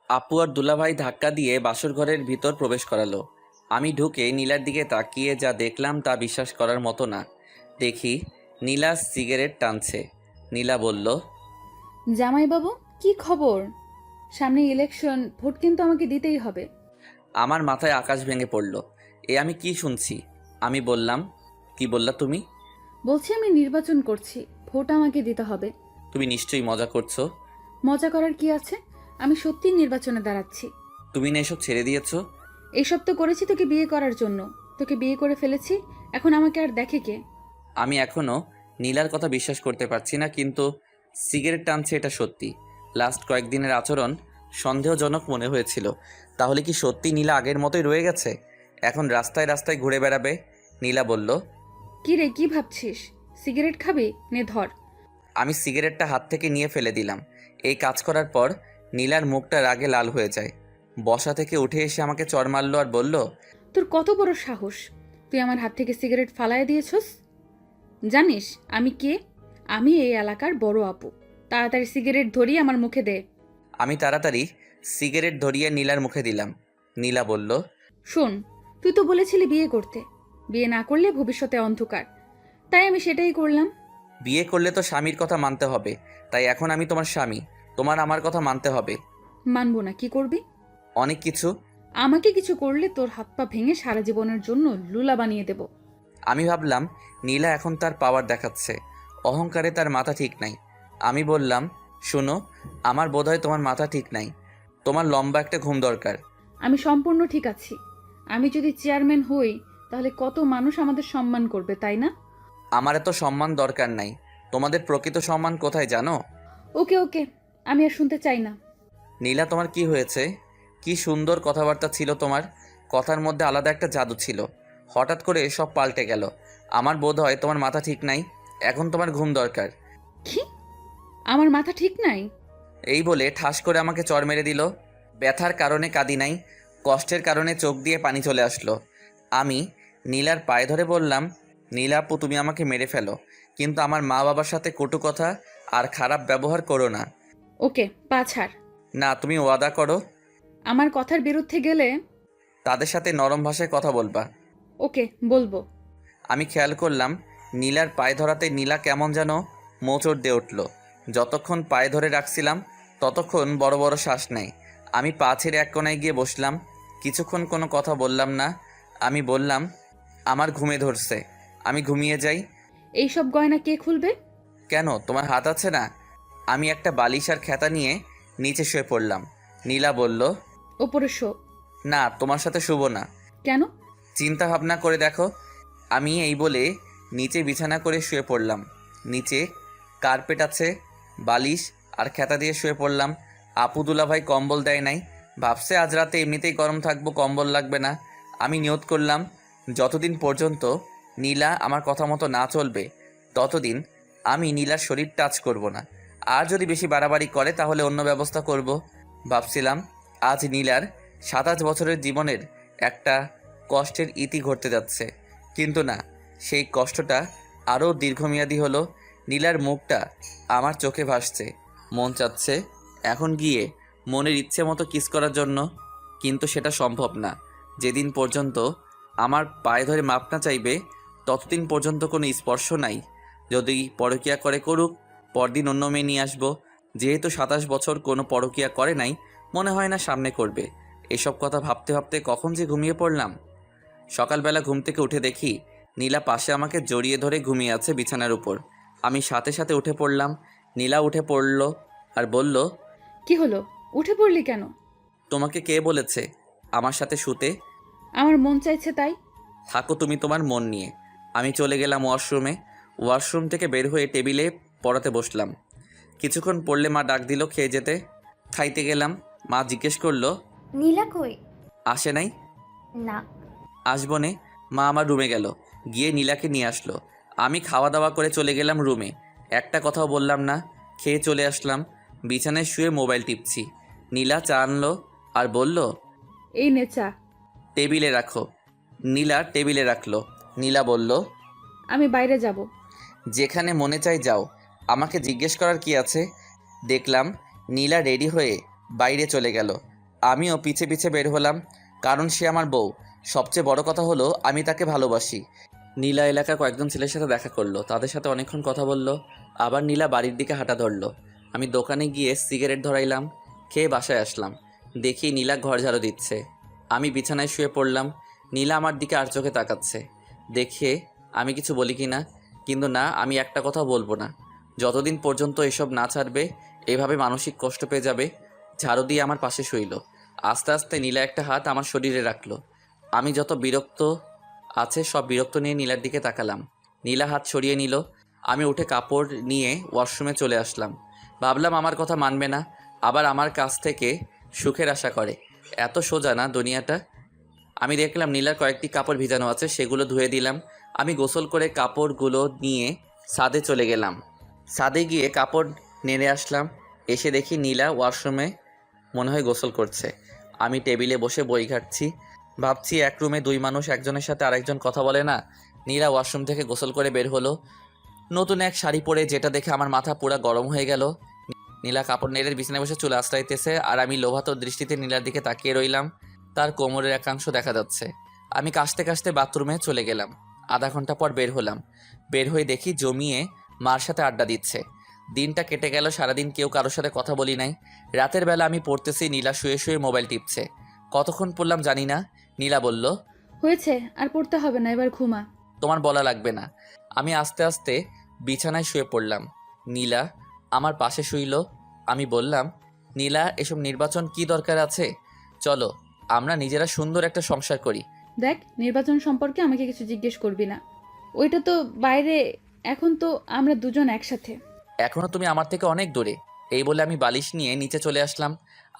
আপু আর দুলাভাই ধাক্কা দিয়ে বাসর ঘরের ভিতর প্রবেশ করালো। আমি ঢুকে নীলার দিকে তাকিয়ে যা দেখলাম তা বিশ্বাস করার মতো না। দেখি নীলা সিগারেট টানছে। নীলা বলল, জামাইবাবু, কি খবর? সামনে ইলেকশন, ভোট কিন্তু আমাকে দিতেই হবে। আমার মাথায় আকাশ ভেঙে পড়ল। এ আমি কি শুনছি? আমি বললাম, কি বললা তুমি? বলছি আমি নির্বাচন করছি, ভোট আমাকে দিতে হবে। তুমি নিশ্চয়ই মজা করছো। মজা করার কি আছে? আমি সত্যিই নির্বাচনে দাঁড়াচ্ছি। তুমি না এসব ছেড়ে দিয়েছো? এইসব তো করেছি তোকে বিয়ে করার জন্য। তোকে বিয়ে করে ফেলেছি, এখন আমাকে আর দেখে কে? আমি এখনো নীলার কথা বিশ্বাস করতে পারছি না, কিন্তু সিগারেট টানছে এটা সত্যি। লাস্ট কয়েকদিনের আচরণ সন্দেহজনক মনে হয়েছিল। তাহলে কি সত্যি নীলা আগের মতোই রয়ে গেছে? এখন রাস্তায় রাস্তায় ঘুরে বেড়াবে? নীলা বলল। কি রে, কি ভাবছিস? সিগারেট খাবি? নে ধর। আমি সিগারেটটা হাত থেকে নিয়ে ফেলে দিলাম। এই কাজ করার পর নীলার মুখটা রাগে লাল হয়ে যায়। বসা থেকে উঠে এসে আমাকে চড় মারল আর বলল, তোর কত বড় সাহস! তুই আমার হাত থেকে সিগারেট ফালাইয়া দিয়েছস। জানিস আমি কে? আমি এই এলাকার বড় আপু। তাড়াতাড়ি সিগারেট ধরিয়ে আমার মুখে দে। আমি তাড়াতাড়ি সিগারেট ধরিয়ে নীলার মুখে দিলাম। নীলা বলল, শোন, তুই তো বলেছিলি বিয়ে করতে। বিয়ে না করলে ভবিষ্যতে অন্ধকার, তাই আমি সেটাই করলাম। বিয়ে করলে তো স্বামীর কথা মানতে হবে, তাই এখন আমি তোমার স্বামী, তোমার আমার কথা মানতে হবে। মানবো না, কি করবি? অনেক কিছু। আমাকে কিছু করলে তোর হাত পা ভেঙে সারা জীবনের জন্য লুলা বানিয়ে দেব। আমি ভাবলাম নীলা এখন তার পাওয়ার দেখাচ্ছে, অহংকারে তার মাথা ঠিক নাই। আমি বললাম, শোনো, আমার বোধহয় তোমার মাথা ঠিক নাই, তোমার লম্বা একটা ঘুম দরকার। আমি সম্পূর্ণ ঠিক আছি। আমি যদি চেয়ারম্যান হই, তাহলে কত মানুষ আমাদের সম্মান করবে, তাই না? আমার এত সম্মান দরকার নাই। তোমাদের প্রকৃত সম্মান কোথায় জানো? ওকে ওকে, আমি আর শুনতে চাই না। নীলা, তোমার কি হয়েছে? কি সুন্দর কথাবার্তা ছিল তোমার, কথার মধ্যে আলাদা একটা জাদু ছিল। হঠাৎ করে সব পাল্টে গেল। আমার বোধ হয় তোমার মাথা ঠিক নাই, এখন তোমার ঘুম দরকার। কি? আমার মাথা ঠিক নাই? এই বলে ঠাস করে আমাকে চড় মেরে দিল। ব্যথার কারণে কাঁদি নাই, কষ্টের কারণে চোখ দিয়ে পানি চলে আসলো। আমি নীলার পায়ে ধরে বললাম, নীলা আপু, তুমি আমাকে মেরে ফেলো, কিন্তু আমার মা বাবার সাথে কটু কথা আর খারাপ ব্যবহার করো না। ওকে, পা ছাড়। না, তুমি ওয়াদা করো। আমার কথার বিরুদ্ধে গেলে তাদের সাথে নরম ভাষায় কথা বলবা। ওকে, বলবো। আমি খেয়াল করলাম নীলার পায়ে ধরাতে নীলা কেমন যেন মোচড় দিয়ে উঠল। যতক্ষণ পায়ে ধরে রাখছিলাম ততক্ষণ বড় বড় শ্বাস নেয়। আমি পা ছেড়ে এক কোনায় গিয়ে বসলাম। কিছুক্ষণ কোনো কথা বললাম না। আমি বললাম, আমার ঘুমে ধরছে, আমি ঘুমিয়ে যাই। এইসব গয়না কে খুলবে? কেন, তোমার হাত আছে না? আমি একটা বালিশ আর খেতা নিয়ে নিচে শুয়ে পড়লাম। নীলা বলল, ওপরে শো। না, তোমার সাথে শুব না। কেন? চিন্তা ভাবনা করে দেখো। আমি এই বলে নিচে বিছানা করে শুয়ে পড়লাম। নিচে কার্পেট আছে, বালিশ আর খেতা দিয়ে শুয়ে পড়লাম। আপু দুলাভাই কম্বল দেয় নাই, ভাবছে আজ রাতে এমনিতেই গরম থাকবো, কম্বল লাগবে না। আমি নিয়ত করলাম, যতদিন পর্যন্ত নীলা আমার কথা মতো না চলবে ততদিন আমি নীলার শরীর টাচ করব না। আর যদি বেশি বাড়াবাড়ি করে তাহলে অন্য ব্যবস্থা করব। ভাবছিলাম আজ নীলার 27 বছরের জীবনের একটা কষ্টের ইতি ঘটতে যাচ্ছে, কিন্তু না, সেই কষ্টটা আরও দীর্ঘমেয়াদী হলো। নীলার মুখটা আমার চোখে ভাসছে। মন চাচ্ছে এখন গিয়ে মনের ইচ্ছে মতো কিস করার জন্য, কিন্তু সেটা সম্ভব না। যেদিন পর্যন্ত আমার পায়ে ধরে মাপ না চাইবে ততদিন পর্যন্ত কোনো স্পর্শ নাই। যদি পরকীয়া করে করুক, পরদিন অন্য মেয়ে নিয়ে আসবো। যেহেতু 27 বছর কোনো পরকীয়া করে নাই, মনে হয় না সামনে করবে। এসব কথা ভাবতে ভাবতে কখন যে ঘুমিয়ে পড়লাম। সকালবেলা ঘুম থেকে উঠে দেখি নীলা পাশে আমাকে জড়িয়ে ধরে ঘুমিয়ে আছে বিছানার উপর। আমি সাথে সাথে উঠে পড়লাম। নীলা উঠে পড়ল আর বলল, কি হলো? উঠে পড়লি কেন? তোমাকে কে বলেছে আমার সাথে শুতে? আমার মন চাইছে তাই। থাকো তুমি তোমার মন নিয়ে। আমি চলে গেলাম ওয়াশরুমে। ওয়াশরুম থেকে বের হয়ে টেবিলে পড়াতে বসলাম। কিছুক্ষণ পড়লে মা ডাক দিল খেয়ে যেতে। খাইতে গেলাম। মা জিজ্ঞেস করলো, নীলা কই? আসে নাই? না। আসবো নে। মা আমার রুমে গেল, গিয়ে নীলাকে নিয়ে আসলো। আমি খাওয়া দাওয়া করে চলে গেলাম রুমে। একটা কথাও বললাম না, খেয়ে চলে আসলাম। বিছানায় শুয়ে মোবাইল টিপছি। নীলা চা আনলো আর বলল, এই নে চা। টেবিলে রাখো। নীলা টেবিলে রাখলো। নীলা বলল, আমি বাইরে যাব। যেখানে মনে চাই যাও, আমাকে জিজ্ঞেস করার কি আছে? দেখলাম নীলা রেডি হয়ে বাইরে চলে গেল। আমিও পিছে পিছে বের হলাম, কারণ সে আমার বউ। সবচেয়ে বড় কথা হলো আমি তাকে ভালোবাসি। নীলা এলাকার কয়েকজন ছেলের সাথে দেখা করলো, তাদের সাথে অনেকক্ষণ কথা বলল। আবার নীলা বাড়ির দিকে হাঁটা ধরলো। আমি দোকানে গিয়ে সিগারেট ধরাইলাম, খেয়ে বাসায় আসলাম। দেখি নীলা ঘর ঝাড়ু দিচ্ছে। আমি বিছানায় শুয়ে পড়লাম। নীলা আমার দিকে আর চোখে তাকাচ্ছে। দেখে আমি কিছু বলি কি না, কিন্তু না, আমি একটা কথা বলবো না। যতদিন পর্যন্ত এসব না ছাড়বে, এভাবে মানসিক কষ্ট পেয়ে যাবে। ঝাড়ু দিয়ে আমার পাশে শুইল। আস্তে আস্তে নীলা একটা হাত আমার শরীরে রাখলো। আমি যত বিরক্ত আছে সব বিরক্ত নিয়ে নীলার দিকে তাকালাম। নীলা হাত সরিয়ে নিল। আমি উঠে কাপড় নিয়ে ওয়াশরুমে চলে আসলাম। ভাবলাম আমার কথা মানবে না, আবার আমার কাছ থেকে সুখের আশা করে। এত সোজা না দুনিয়াটা। আমি দেখলাম নীলার কয়েকটি কাপড় ভিজানো আছে, সেগুলো ধুয়ে দিলাম। আমি গোসল করে কাপড়গুলো নিয়ে ছাদে চলে গেলাম। ছাদে গিয়ে কাপড় নেড়ে আসলাম। এসে দেখি নীলা ওয়াশরুমে মনে হয় গোসল করছে। আমি টেবিলে বসে বই ঘাঁটছি। ভাবছি, এক রুমে দুই মানুষ, একজনের সাথে আরেকজন কথা বলে না। নীলা ওয়াশরুম থেকে গোসল করে বের হলো, নতুন এক শাড়ি পরে, যেটা দেখে আমার মাথা পুরো গরম হয়ে গেল। নীলা কাপড় নেড়ে বিছানায় বসে চুল আঁচড়াইতেছে, আর আমি লোভাতুর দৃষ্টিতে নীলার দিকে তাকিয়ে রইলাম। তার কোমরের একাংশ দেখা যাচ্ছে। আমি কাশতে কাশতে বাথরুমে চলে গেলাম। আধা ঘন্টা পর বের হলাম। বের হয়ে দেখি জমিয়ে মার সাথে আড্ডা দিচ্ছে। দিনটা কেটে গেল, সারাদিন কেউ কারোর সাথে কথা বলি নাই। রাতের বেলা আমি পড়তেছি, নীলা শুয়ে শুয়ে মোবাইল টিপছে। কতক্ষণ পড়লাম জানি না। নীলা বলল, হয়েছে, আর পড়তে হবে না, এবার ঘুমা। তোমার বলা লাগবে না। আমি আস্তে আস্তে বিছানায় শুয়ে পড়লাম। নীলা আমার পাশে শুইল। আমি বললাম, নীলা, এসব নির্বাচন কি দরকার আছে? চলো আমরা নিজেরা সুন্দর একটা সংসার করি। দেখ, নির্বাচন সম্পর্কে আমাকে কিছু জিজ্ঞেস করবি না। ওইটা তো বাইরে, এখন তো আমরা দুজন একসাথে। এখনও তুমি আমার থেকে অনেক দূরে। এই বলে আমি বালিশ নিয়ে নিচে চলে আসলাম।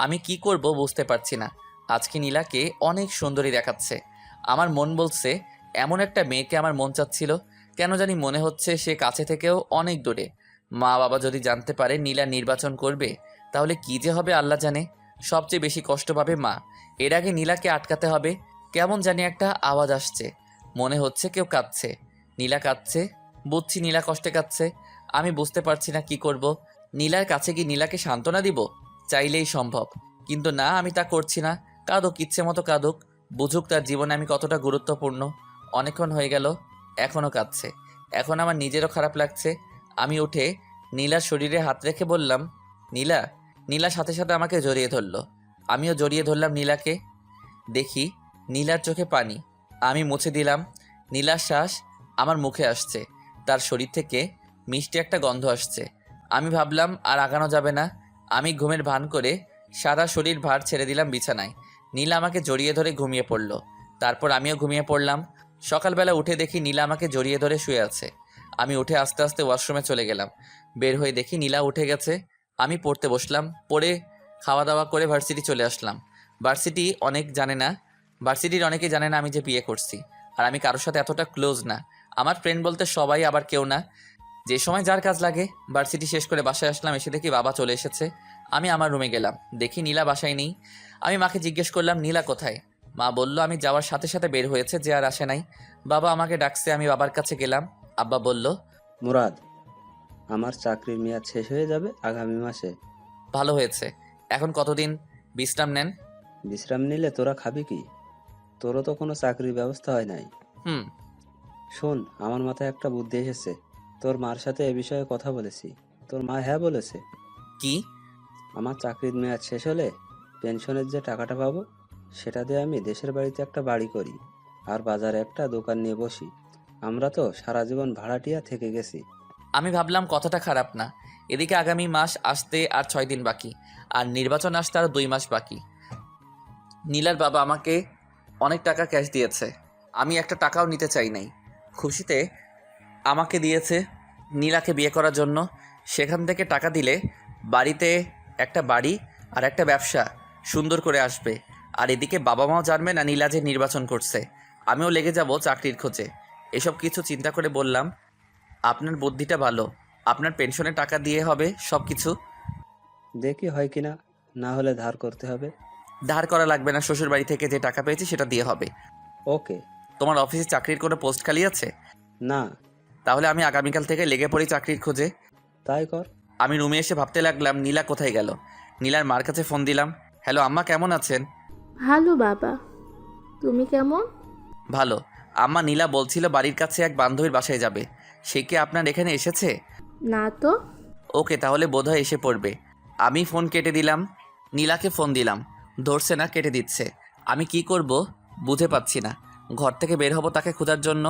আমি কি করব বুঝতে পারছি না। আজকে নীলাকে অনেক সুন্দরী দেখাচ্ছে। আমার মন বলছে, এমন একটা মেয়েকে আমার মন চাচ্ছিল। কেন জানি মনে হচ্ছে সে কাছে থেকেও অনেক দূরে। মা বাবা যদি জানতে পারে নীলা নির্বাচন করবে, তাহলে কি যে হবে আল্লাহ জানে। সবচেয়ে বেশি কষ্ট পাবে মা। এর আগে নীলাকে আটকাতে হবে। কেমন জানি একটা আওয়াজ আসছে, মনে হচ্ছে কেউ কাঁদছে। নীলা কাঁদছে, বুঝছি নীলা কষ্টে কাঁদছে। আমি বুঝতে পারছি না কি করব। নীলার কাছে কি নীলাকে সান্ত্বনা দিব? চাইলেই সম্ভব, কিন্তু না, আমি তা করছি না। কাঁদুক, ইচ্ছে মতো কাঁদুক, বুঝুক তার জীবনে আমি কতটা গুরুত্বপূর্ণ। অনেকক্ষণ হয়ে গেল, এখনও কাঁদছে। এখন আমার নিজেরও খারাপ লাগছে। আমি উঠে নীলার শরীরে হাত রেখে বললাম, নীলা। নীলা সাথে সাথে আমাকে জড়িয়ে ধরল। আমিও জড়িয়ে ধরলাম নীলাকে। দেখি নীলার চোখে পানি। আমি মুছে দিলাম। নীলার শ্বাস আমার মুখে আসছে। তার শরীর থেকে মিষ্টি একটা গন্ধ আসছে। আমি ভাবলাম আর আগানো যাবে না। আমি ঘুমের ভান করে সারা শরীর ভার ছেড়ে দিলাম বিছানায়। নীলা আমাকে জড়িয়ে ধরে ঘুমিয়ে পড়ল। তারপর আমিও ঘুমিয়ে পড়লাম। সকালবেলা উঠে দেখি নীলা আমাকে জড়িয়ে ধরে শুয়ে আছে। আমি উঠে আস্তে আস্তে ওয়াশরুমে চলে গেলাম। বের হয়ে দেখি নীলা উঠে গেছে। আমি পড়তে বসলাম। পড়ে খাওয়া দাওয়া করে ভার্সিটি চলে আসলাম। ভার্সিটির অনেকেই জানে না আমি যে বিয়ে করছি। আর আমি কারোর সাথে এতটা ক্লোজ না। আমার ফ্রেন্ড বলতে সবাই, আবার কেউ না। যে সময় যার কাজ লাগে। ভার্সিটি শেষ করে বাসায় আসলাম। এসে দেখি বাবা চলে এসেছে। আমি আমার রুমে গেলাম, দেখি নীলা বাসায় নেই। আমি মাকে জিজ্ঞেস করলাম, নীলা কোথায়? মা বলল আমি যাওয়ার সাথে সাথে বের হয়েছে, যে আর আসে নাই। বাবা আমাকে ডাকছে, আমি বাবার কাছে গেলাম। আব্বা বলল, মুরাদ, আমার চাকরির মেয়াদ শেষ হয়ে যাবে আগামী মাসে। ভালো হয়েছে। এখন কতদিন বিশ্রাম নেন? বিশ্রাম নিলে তোরা খাবি কি? তোরও তো কোনো চাকরির ব্যবস্থা হয় নাই। হুম। শোন, আমার মাথায় একটা বুদ্ধি এসেছে। তোর মার সাথে এ বিষয়ে কথা বলেছি। তোর মা হ্যাঁ বলেছে। কি? আমার চাকরির মেয়াদ শেষ হলে পেনশনের যে টাকাটা পাবো, সেটা দিয়ে আমি দেশের বাড়িতে একটা বাড়ি করি, আর বাজারে একটা দোকান নিয়ে বসি। আমরা তো সারা জীবন ভাড়াটিয়া থেকে গেছি। আমি ভাবলাম কথাটা খারাপ না। এদিকে আগামী মাস আসতে আর 6 দিন বাকি, আর নির্বাচন আসতে আরও 2 মাস বাকি। নীলার বাবা আমাকে অনেক টাকা ক্যাশ দিয়েছে। আমি একটা টাকাও নিতে চাই নাই। খুশিতে আমাকে দিয়েছে নীলাকে বিয়ে করার জন্য। সেখান থেকে টাকা দিলে বাড়িতে একটা বাড়ি আর একটা ব্যবসা সুন্দর করে আসবে। আর এদিকে বাবা মাও জানবে না নীলা যে নির্বাচন করছে। আমিও লেগে যাব চাকরির খোঁজে। এসব কিছু চিন্তা করে বললাম, আপনার বুদ্ধিটা ভালো। আপনার পেনশনের টাকা দিয়ে হবে সব কিছু? দেখি হয় কিনা, না হলে ধার করতে হবে। ধার করা লাগবে না, শ্বশুর বাড়ি থেকে যে টাকা পেয়েছি সেটা দিয়ে হবে। ওকে। তোমার অফিসে চাকরির কোনো পোস্ট খালি আছে? না। তাহলে আমি আগামীকাল থেকে লেগে পড়ি চাকরির খোঁজে। তাই কর। আমি রুমে এসে ভাবতে লাগলাম নীলা কোথায় গেল। নীলার মার কাছে ফোন দিলাম। হ্যালো আম্মা, কেমন আছেন? ভালো বাবা, তুমি কেমন? ভালো। আম্মা, নীলা বলছিল বাড়ির কাছে এক বান্ধবীর বাসায় যাবে। সে কি আপনার এখানে এসেছে? না তো। ওকে, তাহলে বোধহয় এসে পড়বে। আমি ফোন কেটে দিলাম। নীলাকে ফোন দিলাম, ধরছে না, কেটে দিচ্ছে। আমি কি করব বুঝে পাচ্ছি না। ঘর থেকে বের হব তাকে খোঁজার জন্য,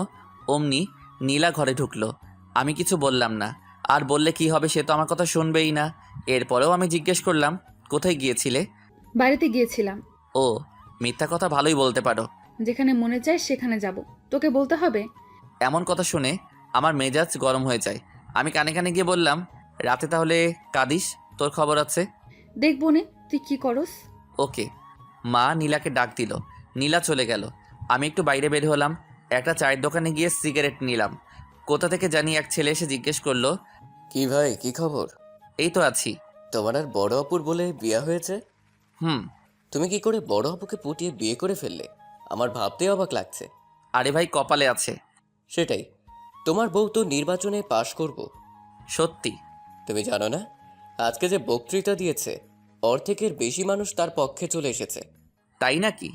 অমনি নীলা ঘরে ঢুকলো। আমি কিছু বললাম না, আর বললে কি হবে, সে তো আমার কথা শুনবেই না। এরপরেও আমি জিজ্ঞেস করলাম, কোথায় গিয়েছিলে? বাড়িতে গিয়েছিলাম। ও, মিথ্যা কথা ভালোই বলতে পারো। যেখানে মনে চায় সেখানে যাব, তোকে বলতে হবে? এমন কথা শুনে আমার মেজাজ গরম হয়ে যায়। আমি কানে কানে গিয়ে বললাম, রাতে তাহলে কাঁদিস, তোর খবর আছে। দেখবো নে তুই কি করস। ওকে। মা নীলাকে ডাক দিল। নীলা চলে গেল। আমি একটু বাইরে বের হলাম। একটা চায়ের দোকানে গিয়ে সিগারেট নিলাম। কোথা থেকে জানি এক ছেলে এসে জিজ্ঞেস করলো, কি ভাই, কি খবর? এই তো আছি। তোমার আর বড় আপুর বলে বিয়ে হয়েছে? হুম। তুমি কি করে বড় আপুকে পটিয়ে বিয়ে করে ফেললে? আমার ভাবতেই অবাক লাগছে। আরে ভাই, কপালে আছে। সেটাই, তোমার বউ তো নির্বাচনে পাশ করব। সত্যি? তুমি জানো না, আজকে যে বক্তৃতা দিয়েছে অর্ধেকের বেশি মানুষ তার পক্ষে চলে এসেছে। তাই নাকি?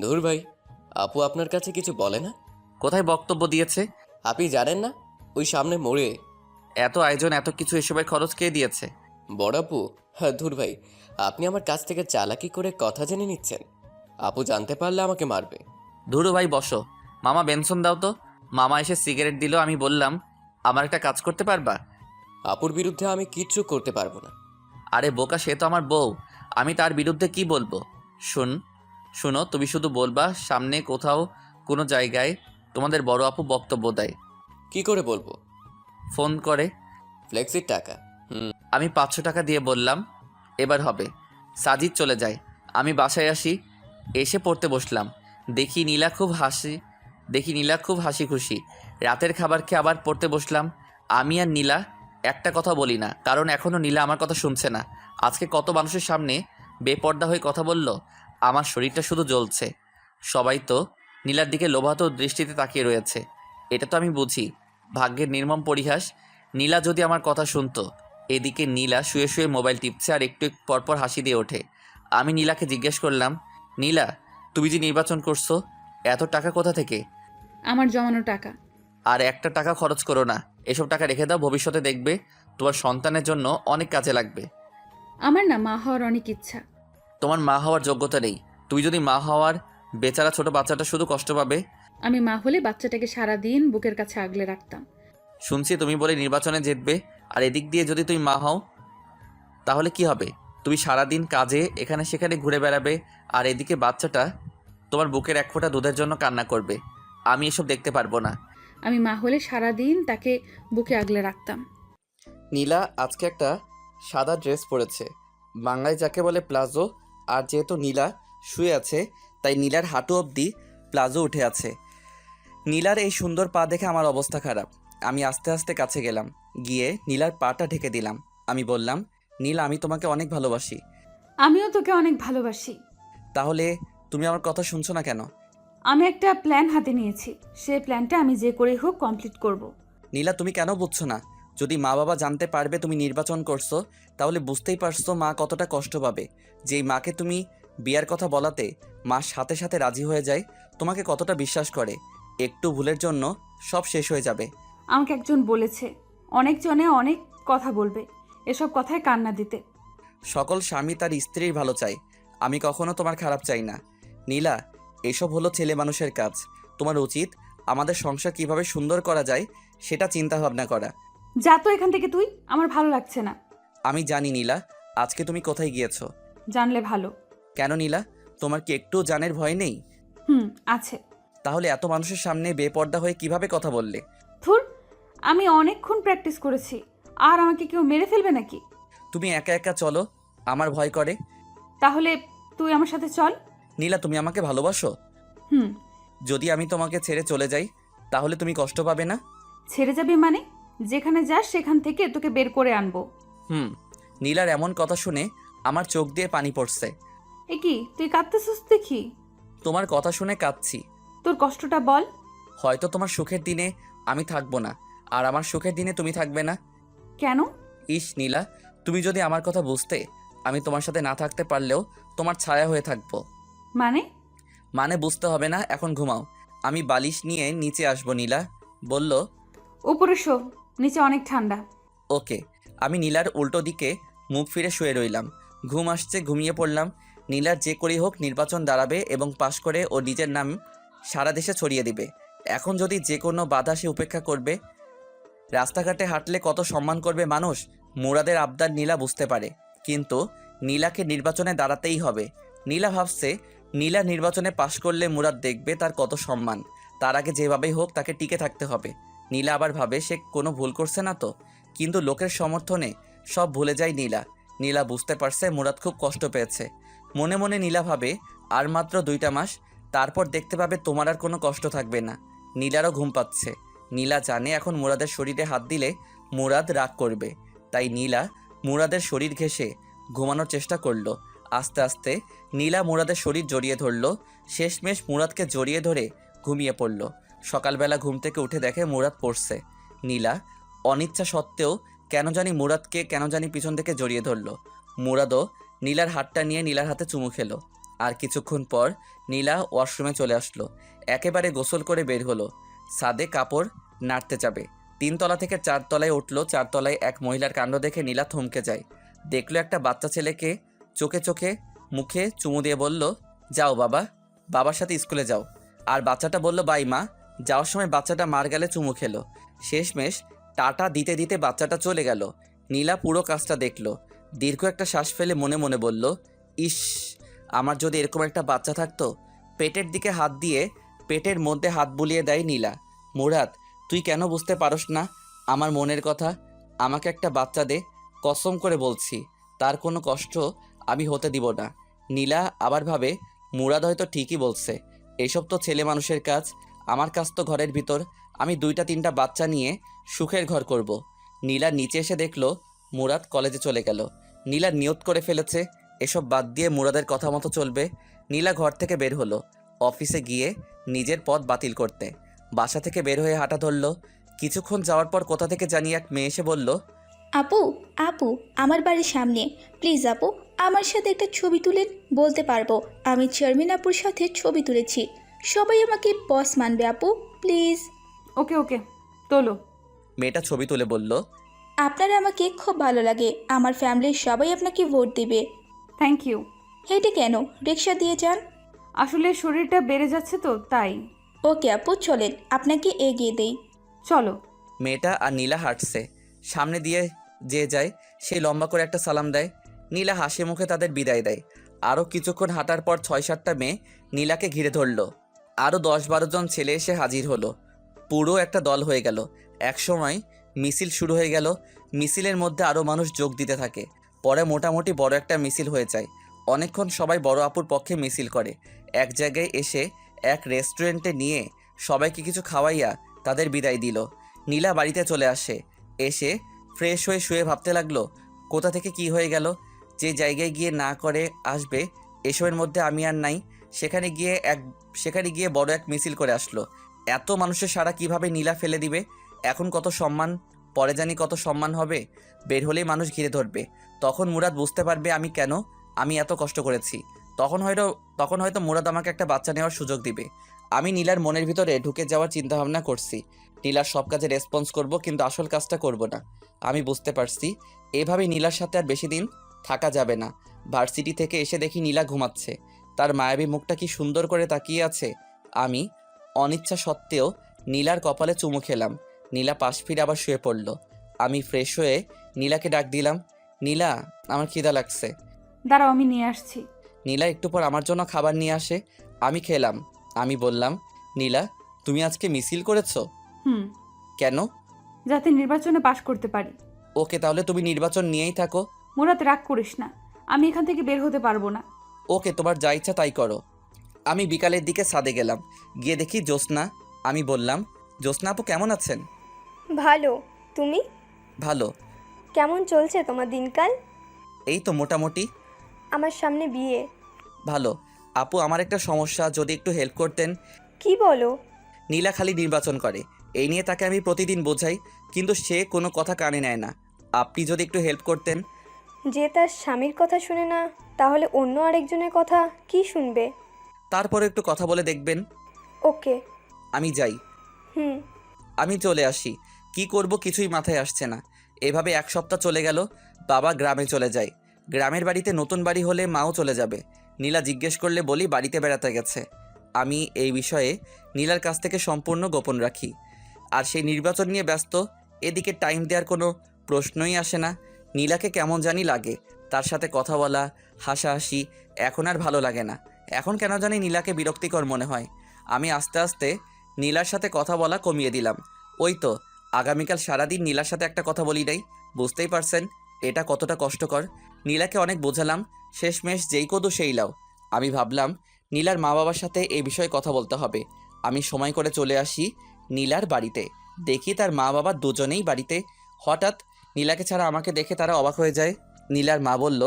ধুর ভাই, আপু আপনার কাছে কিছু বলে না? কোথায় বক্তব্য দিয়েছে? আপনি জানেন না, ওই সামনে মোড়ে। এত আয়োজন, এত কিছু, এসবের খরচ কে দিয়েছে? বড় আপু। হ্যাঁ ধুর ভাই, আপনি আমার কাছ থেকে চালাকি করে কথা জেনে নিচ্ছেন। আপু জানতে পারলে আমাকে মারবে। ধুরু ভাই, বসো। মামা বেনসন দাও তো। মামা এসে সিগারেট দিল। আমি বললাম, আমার একটা কাজ করতে পারবা? আপুর বিরুদ্ধে আমি কিচ্ছু করতে পারবো না। আরে বোকা, সে তো আমার বউ। আমি তার বিরুদ্ধে কি বলবো? শোনো, তুমি শুধু বলবা সামনে কোথাও কোনো জায়গায় তোমাদের বড় আপু বক্তব্য দেয়। কি করে বলবো? ফোন করে। ফ্লেক্সির টাকা। আমি 500 টাকা দিয়ে বললাম, এবার হবে। সাজিদ চলে যায়। আমি বাসায় আসি। এসে পড়তে বসলাম। দেখি নীলা খুব হাসি খুশি। রাতের খাবার খেয়ে আবার পড়তে বসলাম। আমি আর নীলা একটা কথা বলি না, কারণ এখনও নীলা আমার কথা শুনছে না। আজকে কত মানুষের সামনে বেপর্দা হয়ে কথা বলল। আমার শরীরটা শুধু জ্বলছে। সবাই তো নীলার দিকে লোভাতো দৃষ্টিতে তাকিয়ে রয়েছে। এটা তো আমি বুঝি, ভাগ্যের নির্মম পরিহাস। নীলা যদি আমার কথা শুনতো। এদিকে নীলা শুয়ে শুয়ে মোবাইল টিপছে আর একটু পরপর হাসি দিয়ে ওঠে। আমি নীলাকে জিজ্ঞেস করলাম, নীলা, তুমি যে নির্বাচন করছো, এত টাকা কোথা থেকে? আমার জমানো টাকা। আর একটা টাকা খরচ করো না। এসব টাকা রেখে দাও, ভবিষ্যতে দেখবে তোমার সন্তানের জন্য অনেক কাজে লাগবে। আমার না মা হওয়ার অনেক ইচ্ছা। তোমার মা হওয়ার যোগ্যতা নেই। তুই যদি মা হওয়ার, বেচারা ছোট বাচ্চাটা শুধু কষ্ট পাবে। আমি মা হলে বাচ্চাটাকে সারা দিন বুকের কাছে আগলে রাখতাম। শুনছি তুমি বলে নির্বাচনে জিতবে, আর এদিক দিয়ে যদি তুমি মা হও তাহলে কি হবে? তুমি সারাদিন কাজে এখানে সেখানে ঘুরে বেড়াবে, আর এদিকে বাচ্চাটা তোমার বুকের এক ফোঁটা দুধের জন্য কান্না করবে। আমি এসব দেখতে পারবো না। আমি মা হলে সারা দিন তাকে বুকে আগলে রাখতাম। নীলা আজকে একটা সাদা ড্রেস পরেছে, বাংলায় যাকে বলে প্লাজো। আর যেহেতু নীলা শুয়ে আছে, তাই নীলার হাঁটু অবধি প্লাজো উঠে আছে। নীলার এই সুন্দর পা দেখে আমার অবস্থা খারাপ। আমি আস্তে আস্তে কাছে গেলাম, গিয়ে নীলার পাটা ঢেকে দিলাম। আমি বললাম, নীলা, আমি তোমাকে অনেক ভালোবাসি। আমিও তোকে অনেক ভালোবাসি। তাহলে তুমি আমার কথা শুনছো না কেন? আমি একটা প্ল্যান হাতে নিয়েছি, সেই প্ল্যানটা আমি যে করে হোক কমপ্লিট করব। নীলা, তুমি কেন বুঝছো না? যদি মা বাবা জানতে পারবে তুমি নির্বাচন করছো, তাহলে বুঝতেই পারছো মা কতটা কষ্ট পাবে। যেই মাকে তুমি বিয়ার কথা বলাতে মা সাথে সাথে রাজি হয়ে যায়, তোমাকে কতটা বিশ্বাস করে। একটু ভুলের জন্য সব শেষ হয়ে যাবে। আমাকে একজন বলেছে অনেকজনে অনেক কথা বলবে, এসব কথায় কান্না দিতে। সকল স্বামী তার স্ত্রীর ভালো চায়, আমি কখনো তোমার খারাপ চাই না। নীলা, এসব হলো ছেলে মানুষের কাজ। তোমার উচিত আমাদের সংসার কিভাবে সুন্দর করা যায় সেটা চিন্তা ভাবনা করা। যা তো এখান থেকে তুই, আমার ভালো লাগছে না। আমি জানি নীলা, আজকে তুমি কোথায় গিয়েছো। জানলে ভালো। কেন নীলা, তোমার কি একটু জানের ভয় নেই? আছে। তাহলে এত মানুষের সামনে বেপর্দা হয়ে কিভাবে কথা বললে? ধুর, আমি অনেকক্ষণ প্র্যাকটিস করেছি। আর আমাকে কেউ মেরে ফেলবে নাকি? তুমি একা একা চলো, আমার ভয় করে। তাহলে তুই আমার সাথে চল। নীলা, তুমি আমাকে ভালোবাসো? হুম। যদি আমি তোমাকে ছেড়ে চলে যাই তাহলে তুমি কষ্ট পাবে না? ছেড়ে যাবে মানে? যেখানে যাস সেখান থেকে তোকে বের করে আনবো। নীলার এমন কথা শুনে আমার চোখ দিয়ে পানি পড়ছে। এ কি, তুই কাঁদতেছিস দেখি? তোমার কথা শুনে কাঁদছি। তোর কষ্টটা বল। হয়তো তোমার সুখের দিনে আমি থাকবো না, আর আমার সুখের দিনে তুমি থাকবে না। কেন? ইস নীলা, তুমি যদি আমার কথা বুঝতে আমি তোমার সাথে না থাকতে পারলেও তোমার ছায়া হয়ে থাকবো। মানে? মানে বুঝতে হবে না, এখন ঘুমাও। আমি বালিশ নিয়ে নিচে আসবো। নীলা বলল, উপরে শো, নিচে অনেক ঠান্ডা। ওকে। আমি নীলার উল্টো দিকে মুখ ফিরে শুয়ে রইলাম। ঘুম আসছে, ঘুমিয়ে পড়লাম। নীলার যে করেই হোক নির্বাচন দাঁড়াবে এবং পাশ করে ও নিজের নাম সারা দেশে ছড়িয়ে দিবে। এখন যদি যে কোনো বাধা সে উপেক্ষা করবে, রাস্তাঘাটে হাঁটলে কত সম্মান করবে মানুষ। মুরাদের আবদার নীলা বুঝতে পারে, কিন্তু নীলাকে নির্বাচনে দাঁড়াতেই হবে। নীলা ভাবছে নীলা নির্বাচনে পাশ করলে মুরাদ দেখবে তার কত সম্মান। তার আগে যেভাবেই হোক তাকে টিকে থাকতে হবে। নীলা আবার ভাবে সে কোনো ভুল করছে না তো, কিন্তু লোকের সমর্থনে সব ভুলে যায় নীলা। নীলা বুঝতে পারছে মুরাদ খুব কষ্ট পেয়েছে। মনে মনে নীলা ভাবে আর মাত্র 2টা মাস, তারপর দেখতে পাবে তোমার আর কোনো কষ্ট থাকবে না। নীলারও ঘুম পাচ্ছে। নীলা জানে এখন মুরাদের শরীরে হাত দিলে মুরাদ রাগ করবে, তাই নীলা মুরাদের শরীর ঘেঁষে ঘুমানোর চেষ্টা করলো। আস্তে আস্তে নীলা মুরাদের শরীর জড়িয়ে ধরলো। শেষমেশ মুরাদকে জড়িয়ে ধরে ঘুমিয়ে পড়ল। সকালবেলা ঘুম থেকে উঠে দেখে মুরাদ পড়ছে। নীলা অনিচ্ছা সত্ত্বেও কেন জানি পিছন থেকে জড়িয়ে ধরলো। মুরাদও নীলার হাতটা নিয়ে নীলার হাতে চুমু খেলো। আর কিছুক্ষণ পর নীলা ওয়াশরুমে চলে আসলো। একেবারে গোসল করে বের হলো। ছাদে কাপড় নাড়তে যাবে। 3 তলা থেকে 4 তলায় উঠলো। 4 তলায় এক মহিলার কাণ্ড দেখে নীলা থমকে যায়। দেখলো একটা বাচ্চা ছেলেকে চোখে মুখে চুমু দিয়ে বলল, যাও বাবা, বাবার সাথে স্কুলে যাও। আর বাচ্চাটা বলল, বাই মা। যাওয়ার সময় বাচ্চাটা মার গালে চুমু খেলো। শেষমেশ টাটা দিতে দিতে বাচ্চাটা চলে গেল। নীলা পুরো কাজটা দেখলো। দীর্ঘ একটা শ্বাস ফেলে মনে মনে বলল, ইস, আমার যদি এরকম একটা বাচ্চা থাকতো। পেটের দিকে হাত দিয়ে পেটের মধ্যে হাত বুলিয়ে দেয় নীলা। মুরাদ, তুই কেন বুঝতে পারস না আমার মনের কথা? আমাকে একটা বাচ্চা দে, কসম করে বলছি তার কোনো কষ্ট আমি হতে দিব না। নীলা আবার ভাবে মুরাদ হয়তো ঠিকই বলছে, এসব তো ছেলে মানুষের কাজ। আমার কাজ তো ঘরের ভিতর। আমি 2টা-3টা বাচ্চা নিয়ে সুখের ঘর করব। নীলা নিচে এসে দেখলো মুরাদ কলেজে চলে গেল। নীলা নিয়ত করে ফেলেছে এসব বাদ দিয়ে মুরাদের কথা মতো চলবে। নীলা ঘর থেকে বের হলো অফিসে গিয়ে নিজের পদ বাতিল করতে। বাসা থেকে বের হয়ে হাঁটা ধরলো। কিছুক্ষণ যাওয়ার পর কোথা থেকে জানি এক মেয়ে এসে বলল, আপু, আপু, আমার বাড়ির সামনে, প্লিজ আপু, আমার সাথে একটা ছবি তুলেন। বলতে পারবো আমি চেয়ারম্যান আপুর সাথে ছবি তুলেছি। সবাই আমাকে বস মানবে আপু, প্লিজ। ওকে ওকে, তোলো। মেয়েটা ছবি তুলে বলল, আপনার আমাকে খুব ভালো লাগে। আমার ফ্যামিলির সবাই আপনাকে ভোট দেবে। Thank you. হেঁটে কেন, রিক্সা দিয়ে যান। আসলে শরীরটা বেড়ে যাচ্ছে তো তাই। ওকে আপু, চলেন, আপনাকে এগিয়ে দেই। চলো। মেয়েটা আর নীলা হাঁটছে। সামনে দিয়ে যে যায় সেই লম্বা করে একটা সালাম দেয়। নীলা হাসি মুখে তাদের বিদায় দেয়। আরও কিছুক্ষণ হাঁটার পর 6-7টা মেয়ে নীলাকে ঘিরে ধরল। আরও 10-12 জন ছেলে এসে হাজির হলো। পুরো একটা দল হয়ে গেল। একসময় মিছিল শুরু হয়ে গেল। মিছিলের মধ্যে আরও মানুষ যোগ দিতে থাকে। পরে মোটামুটি বড় একটা মিছিল হয়ে যায়। অনেকক্ষণ সবাই বড় আপুর পক্ষে মিছিল করে। এক জায়গায় এসে এক রেস্টুরেন্টে নিয়ে সবাইকে কিছু খাওয়াইয়া তাদের বিদায় দিল। নীলা বাড়িতে চলে আসে। এসে ফ্রেশ হয়ে শুয়ে ভাবতে লাগলো, কোথা থেকে কি হয়ে গেল। যে জায়গায় গিয়ে না করে আসবে এসবের মধ্যে আমি আর নাই, সেখানে গিয়ে বড় এক মিছিল করে আসলো। এত মানুষের সারা কিভাবে নীলা ফেলে দিবে। এখন কত সম্মান, পরে জানি কত সম্মান হবে। বের হলেই মানুষ ঘিরে ধরবে। তখন মুরাদ বুঝতে পারবে আমি এত কষ্ট করেছি। তখন হয়তো মুরাদ আমাকে একটা বাচ্চা নেওয়ার সুযোগ দিবে। আমি নীলার মনের ভিতরে ঢুকে যাওয়ার চিন্তাভাবনা করছি। নীলার সব কাজে রেসপন্স করব, কিন্তু আসল কাজটা করব না। আমি বুঝতে পারছি এভাবে নীলার সাথে আর বেশি দিন থাকা যাবে না। ভার্সিটি থেকে এসে দেখি নীলা ঘুমাচ্ছে। তার মায়াবী মুখটা কি সুন্দর করে তাকিয়ে আছে। আমি অনিচ্ছা সত্ত্বেও নীলার কপালে চুমু খেলাম। নীলা পাশ ফিরে আবার শুয়ে পড়ল। আমি ফ্রেশ হয়ে নীলাকে ডাক দিলাম, নীলা, আমার খিদা লাগছে। দাঁড়াও, আমি নিয়ে আসছি। নীলা একটু পর আমার জন্য খাবার নিয়ে আসে। আমি খেলাম। আমি বললাম, নীলা, তুমি আজকে মিছিল করেছো? কেন? যাতে নির্বাচনে পাশ করতে পারি। ওকে, তাহলে তুমি নির্বাচন নিয়েই থাকো। মুরাদ, রাগ করিস না, আমি এখান থেকে বের হতে পারবো না। ওকে, তোমার যা ইচ্ছা তাই করো। আমি বিকালের দিকে ছাদে গেলাম। গিয়ে দেখি জ্যোৎস্না। আমি বললাম, জ্যোৎস্না আপু কেমন আছেন? ভালো, তুমি? ভালো। কেমন চলছে তোমার দিনকাল? এই তো মোটামুটি। আমার সামনে বিয়ে। ভালো। আপু, আমার একটা সমস্যা, যদি একটু হেল্প করতেন। কি বলো? নীলা খালি নির্বাচন করে, এই নিয়ে তাকে আমি প্রতিদিন বোঝাই, কিন্তু সে কোনো কথা কানে নেয় না। আপনি যদি একটু হেল্প করতেন। যে তার স্বামীর কথা শুনে না, তাহলে অন্য আরেকজনের কথা কি শুনবে? তারপরে একটু কথা বলে দেখবেন। ওকে। আমি যাই। হুম। আমি চলে আসি। কি করব কিছুই মাথায় আসছে না। এভাবে 1 সপ্তাহ চলে গেল। বাবা গ্রামে চলে যায়। গ্রামের বাড়িতে নতুন বাড়ি হলে মাও চলে যাবে। নীলা জিজ্ঞেস করলে বলি বাড়িতে বেড়াতে গেছে। আমি এই বিষয়ে নীলার কাছ থেকে সম্পূর্ণ গোপন রাখি। আর সেই নির্বাচন নিয়ে ব্যস্ত। এদিকে টাইম দেওয়ার কোনো প্রশ্নই আসে না। নীলাকে কেমন জানি লাগে। তার সাথে কথা বলা, হাসাহাসি এখন আর ভালো লাগে না। এখন কেন জানি নীলাকে বিরক্তিকর মনে হয়। আমি আস্তে আস্তে নীলার সাথে কথা বলা কমিয়ে দিলাম। ওই তো আগামীকাল সারাদিন নীলার সাথে একটা কথা বলি নাই। বুঝতেই পারছেন এটা কতটা কষ্টকর। নীলাকে অনেক বোঝালাম, শেষমেশ যেই কদু সেই লাও। আমি ভাবলাম নীলার মা বাবার সাথে এই বিষয়ে কথা বলতে হবে। আমি সময় করে চলে আসি নীলার বাড়িতে। দেখি তার মা বাবা দুজনেই বাড়িতে। হঠাৎ নীলাকে ছাড়া আমাকে দেখে তারা অবাক হয়ে যায়। নীলার মা বলল,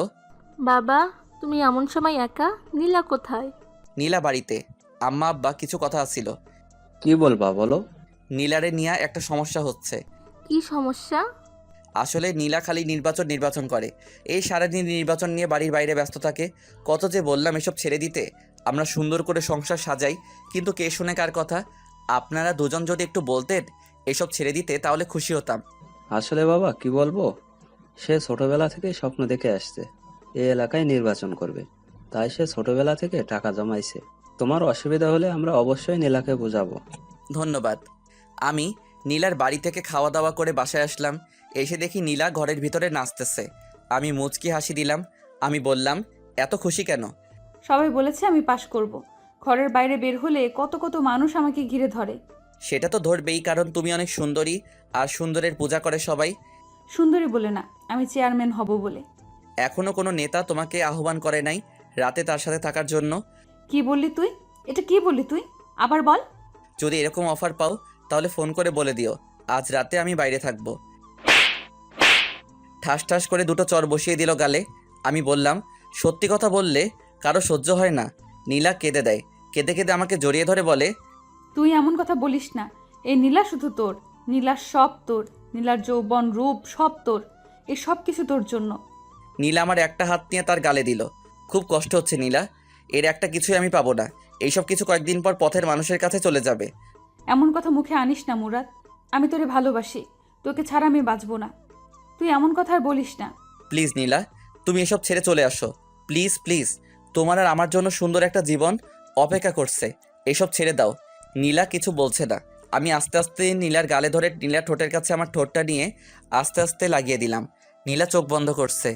বাবা, তুমি এমন সময় একা? নীলা কোথায়? নীলা বাড়িতে। আম্মা আব্বা কিছু কথা আছিল। কি বলবা বলো? নীলারে নিয়ে একটা সমস্যা হচ্ছে। কি সমস্যা? আসলে নীলা খালি নির্বাচন করে। এই সারাদিন নির্বাচন নিয়ে বাড়ির বাইরে ব্যস্ত থাকে। কত যে বললাম এসব ছেড়ে দিতে, আমরা সুন্দর করে সংসার সাজাই, কিন্তু কে শুনে কার কথা। আপনারা দুজন যদি একটু বলতেন এসব ছেড়ে দিতে তাহলে খুশি হতাম। আসলে বাবা কি বলবো, সে ছোটবেলা থেকেই স্বপ্ন দেখে আসছে এই এলাকায় নির্বাচন করবে। তাই সে ছোটবেলা থেকে টাকা জমাইছে। তোমার অসুবিধা হলে আমরা অবশ্যই নীলাকে বোঝাবো। ধন্যবাদ। আমি নীলার বাড়ি থেকে খাওয়া দাওয়া করে বাসায় আসলাম। এসে দেখি নীলা ঘরের ভিতরে নাচতেছে। আমি মুচকি হাসি দিলাম। আমি বললাম, এত খুশি কেন? সবাই বলেছে আমি পাশ করব। ঘরের বাইরে বের হলে কত কত মানুষ আমাকে ঘিরে ধরে। সেটা তো ধরবেই, কারণ তুমি অনেক সুন্দরী আর সুন্দরের পূজা করে সবাই। সুন্দরী বলে না, আমি চেয়ারম্যান হব বলে। এখনো কোনো নেতা তোমাকে আহ্বান করে নাই রাতে তার সাথে থাকার জন্য? কি বললি তুই? এটা কি বললি তুই? আবার বল। যদি এরকম অফার পাও তাহলে ফোন করে বলে দিও আজ রাতে আমি বাইরে থাকবো। ঠাস ঠাস করে 2টো চর বসিয়ে দিল গালে। আমি বললাম, সত্যি কথা বললে কারো সহ্য হয় না। নীলা কেঁদে দেয়। কেঁদে কেঁদে আমাকে জড়িয়ে ধরে বলে, তুই এমন কথা বলিস না। এই নীলা শুধু তোর, নীলার সব তোর, নীলার যৌবন রূপ সব তোর, এই সব কিছু তোর জন্য। নীলা আমার একটা হাত নিয়ে তার গালে দিল। খুব কষ্ট হচ্ছে নীলা, এর একটা কিছুই আমি পাবো না। এইসব কিছু কয়েকদিন পর পথের মানুষের কাছে চলে যাবে। এমন কথা মুখে আনিস না মুরাদ। আমি তোরে ভালোবাসি, তোকে ছাড়া আমি বাঁচবো না। তুই এমন কথা আর বলিস না। প্লিজ নীলা, তুমি এসব ছেড়ে চলে আসো। প্লিজ প্লিজ, তোমার আর আমার জন্য সুন্দর একটা জীবন অপেক্ষা করছে। এসব ছেড়ে দাও। নীলা কিছু বলছে না। আমি আস্তে আস্তে নীলার গালে ধরে নীলার ঠোঁটের কাছে আমার ঠোঁটটা নিয়ে আস্তে আস্তে লাগিয়ে দিলাম। নীলা চোখ বন্ধ করছে।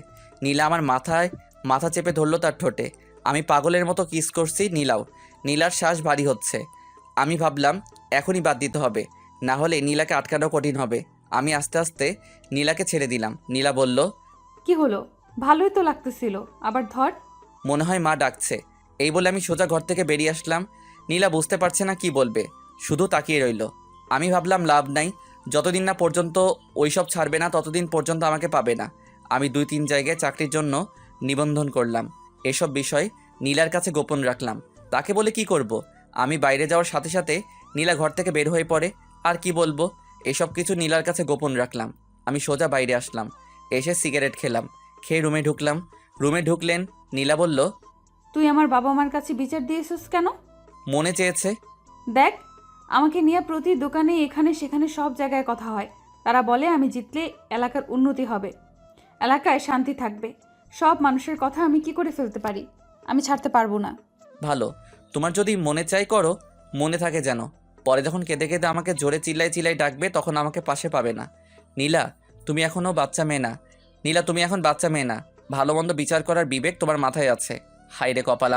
নীলা আমার মাথা চেপে ধরলো তার ঠোঁটে। আমি পাগলের মতো কিস করছি। নীলার শ্বাস ভারী হচ্ছে। আমি ভাবলাম এখনই বাদ দিতে হবে, না হলে নীলাকে আটকানো কঠিন হবে। আমি আস্তে আস্তে নীলাকে ছেড়ে দিলাম। নীলা বলল, কি হলো? ভালোই তো লাগতেছিল, আবার ধর। মনে হয় মা ডাকছে। এই বলে আমি সোজা ঘর থেকে বেরিয়ে আসলাম। নীলা বুঝতে পারছে না কি বলবে, শুধু তাকিয়ে রইল। আমি ভাবলাম লাভ নাই, যতদিন না পর্যন্ত ওইসব ছাড়বে না ততদিন পর্যন্ত আমাকে পাবে না। আমি 2-3 জায়গায় চাকরির জন্য নিবন্ধন করলাম। এসব বিষয় নীলার কাছে গোপন রাখলাম। তাকে বলে কি করব? আমি বাইরে যাওয়ার সাথে সাথে নীলা ঘর থেকে বের হয়ে পড়ে। আর কি বলবো, এসব কিছু নীলার কাছে গোপন রাখলাম। আমি সোজা বাইরে আসলাম। এসে সিগারেট খেলাম। খেয়ে রুমে ঢুকলাম। রুমে ঢুকলেন নীলা বলল, তুই আমার বাবা মার কাছে বিচার দিয়েছিস কেন? মনে চেয়েছে। দেখ, আমাকে নিয়ে প্রতি দোকানে এখানে সেখানে সব জায়গায় কথা হয়। তারা বলে আমি জিতলে এলাকার উন্নতি হবে, এলাকায় শান্তি থাকবে। সব মানুষের কথা আমি কি করে ফেলতে পারি? আমি ছাড়তে পারবো না। ভালো, তোমার যদি মনে চাই করো, মনে থাকে যেন। পরে যখন কেঁদে কেঁদে আমাকে জোরে চিল্লাই ডাকবে তখন আমাকে পাশে পাবে না। নীলা, তুমি এখনও বাচ্চা মেয়ে না। নীলা, তুমি এখন বাচ্চা মেয়ে না। ভালো মন্দ বিচার করার বিবেক তোমার মাথায় আছে। হায়রে কপাল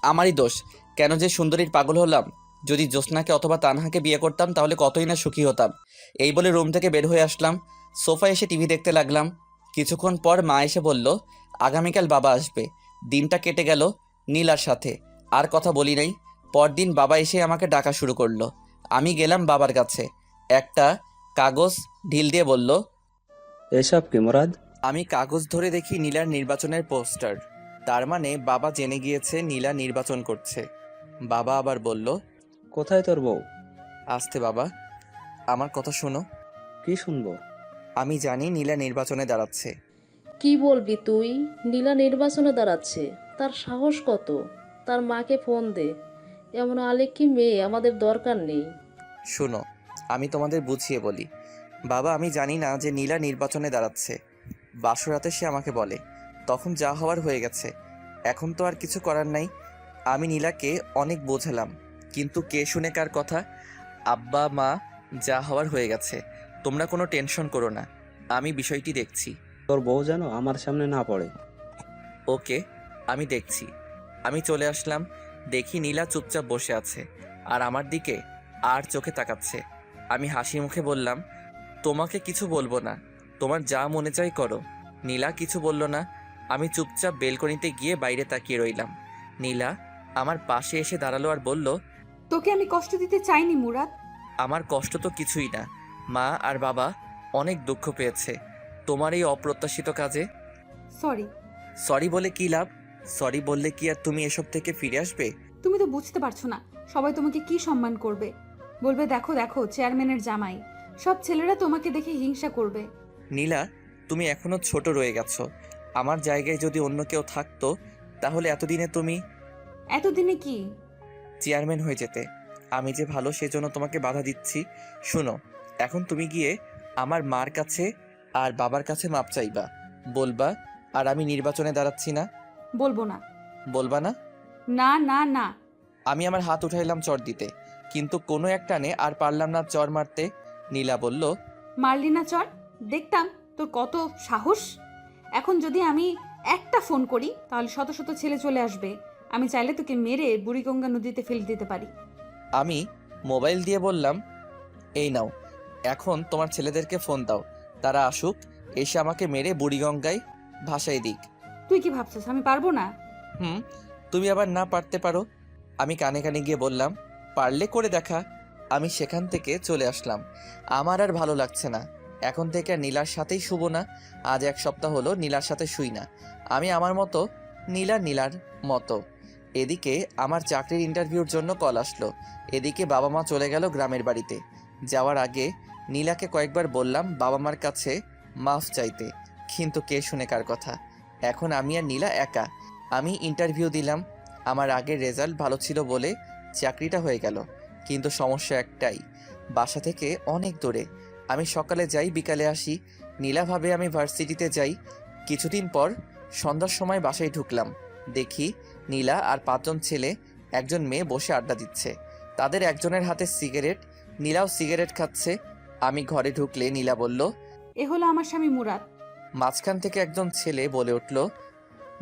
আমারই দোষ। কেন যে সুন্দরীর পাগল হলাম। যদি জ্যোৎস্নাকে অথবা তানহাকে বিয়ে করতাম তাহলে কতই না সুখী হতাম। এই বলে রুম থেকে বের হয়ে আসলাম। সোফায় এসে টিভি দেখতে লাগলাম। কিছুক্ষণ পর মা এসে বলল, আগামীকাল বাবা আসবে। দিনটা কেটে গেল নীলার সাথে। আর কথা বলি নাই। পরদিন বাবা এসে আমাকে ডাকা শুরু করলো। আমি গেলাম বাবার কাছে। একটা কাগজ ঢিল দিয়ে বলল, এসব কি মুরাদ? আমি কাগজ ধরে দেখি নীলার নির্বাচনের পোস্টার। তার মানে বাবা জেনে গিয়েছে নীলা নির্বাচন করছে। বাবা আবার বলল, কোথায় তোর বউ? আস্তে বাবা, আমার কথা শোনো। কি শুনবো? আমি জানি নীলা নির্বাচনে দাঁড়াচ্ছে। কি বলবি তুই? নীলা নির্বাচনে দাঁড়াচ্ছে, তার সাহস কত? তার মাকে ফোন দে। এমন আলেকি মেয়ে আমাদের দরকার নেই। শোনো, আমি তোমাদের বুঝিয়ে বলি। বাবা, আমি জানি না যে নীলা নির্বাচনে দাঁড়াচ্ছে। বাসরাতে সে আমাকে বলে, তখন যা হওয়ার হয়ে গেছে, এখন তো আর কিছু করার নাই। আমি নীলাকে অনেক বোঝালাম, কিন্তু কে শুনে কার কথা। আব্বা মা যা হওয়ার হয়ে গেছে, তোমরা কোনো টেনশন করো না, আমি বিষয়টি দেখছি। তোর বউ যেন আমার সামনে না পড়ে। ওকে, আমি দেখছি। আমি চলে আসলাম, দেখি নীলা চুপচাপ বসে আছে আর আমার দিকে আর চোখে তাকাচ্ছে। আমি হাসি মুখে বললাম, তোমাকে কিছু বলবো না, তোমার যা মনে চাই করো। নীলা কিছু বলল না। আমি চুপচাপ বেলকনিতে গিয়ে বাইরে তাকিয়ে রইলাম। নীলা আমার পাশে এসে দাঁড়ালো আর বলল, তোকে আমি কষ্ট দিতে চাইনি মুরাদ। আমার কষ্ট তো কিছুই না, মা আর বাবা অনেক দুঃখ পেয়েছে তোমার এই অপ্রত্যাশিত কাজে। সরি। সরি বলে কি লাভ? সরি বললে কি আর তুমি এসব থেকে ফিরে আসবে? তুমি তো বুঝতে পারছো না, সবাই তোমাকে কি সম্মান করবে। বলবে দেখো দেখো চেয়ারম্যানের জামাই। সব ছেলেরা তোমাকে দেখে হিংসা করবে। নীলা, তুমি এখনো ছোট রয়ে গেছো। আমার জায়গায় যদি অন্য কেউ থাকতো, তাহলে এতদিনে তুমি এতদিনে কি? চেয়ারম্যান হয়ে যেতে। আমি যে ভালো সেজন্য তোমাকে বাধা দিচ্ছি। শুনো, এখন তুমি গিয়ে আমার মার কাছে আর বাবার কাছে মাপ চাইবা, বলবা আর আমি নির্বাচনে দাঁড়াচ্ছি না। বলবো না। বলবা না? না না না। আমি আমার হাত উঠাইলাম চর দিতে, কিন্তু কোনো এক টানে আর পারলাম না চর মারতে। নীলা বলল, মারলি না চর, দেখতাম তোর কত সাহস। এখন যদি আমি একটা ফোন করি তাহলে শত শত ছেলে চলে আসবে। আমি চাইলে তোকে মেরে বুড়িগঙ্গা নদীতে ফেলে দিতে পারি। আমি মোবাইল দিয়ে বললাম, এই নাও, এখন তোমার ছেলেদেরকে ফোন দাও, তারা আসুক, এসে আমাকে মেরে বুড়িগঙ্গায় ভাসাই দিক। তুই কি ভাবছিস আমি পারবো না? তুমি আবার না পারতে পারো। আমি কানে কানে গিয়ে বললাম, পারলে করে দেখা। আমি সেখান থেকে চলে আসলাম। আমার আর ভালো লাগছে না। এখন থেকে আর নীলার সাথেই শুব না। আজ 1 সপ্তাহ হলো নীলার সাথে শুই না। আমি আমার মতো, নীলার মতো। এদিকে আমার চাকরির ইন্টারভিউর জন্য কল আসলো। এদিকে বাবা মা চলে গেল গ্রামের বাড়িতে। যাওয়ার আগে নীলাকে কয়েকবার বললাম বাবা মার কাছে মাফ চাইতে, কিন্তু কে শুনে কার কথা। এখন আমি আর নীলা একা। আমি ইন্টারভিউ দিলাম। আমার আগের রেজাল্ট ভালো ছিল বলে চাকরিটা হয়ে গেল, কিন্তু সমস্যা একটাই, বাসা থেকে অনেক দূরে। আমি সকালে যাই, বিকালে আসি। নীলা ভাবে আমি ভার্সিটিতে যাই। কিছুদিন পর সন্ধ্যার সময় বাসায় ঢুকলাম, দেখি নীলা আর 5 জন ছেলে, 1 জন মেয়ে বসে আড্ডা দিচ্ছে। তাদের একজনের হাতে সিগারেট, নীলাও সিগারেট খাচ্ছে। আমি ঘরে ঢুকলে নীলা বলল, এ হলো আমার স্বামী মুরাদ। মাঝখান থেকে একজন ছেলে বলে উঠল,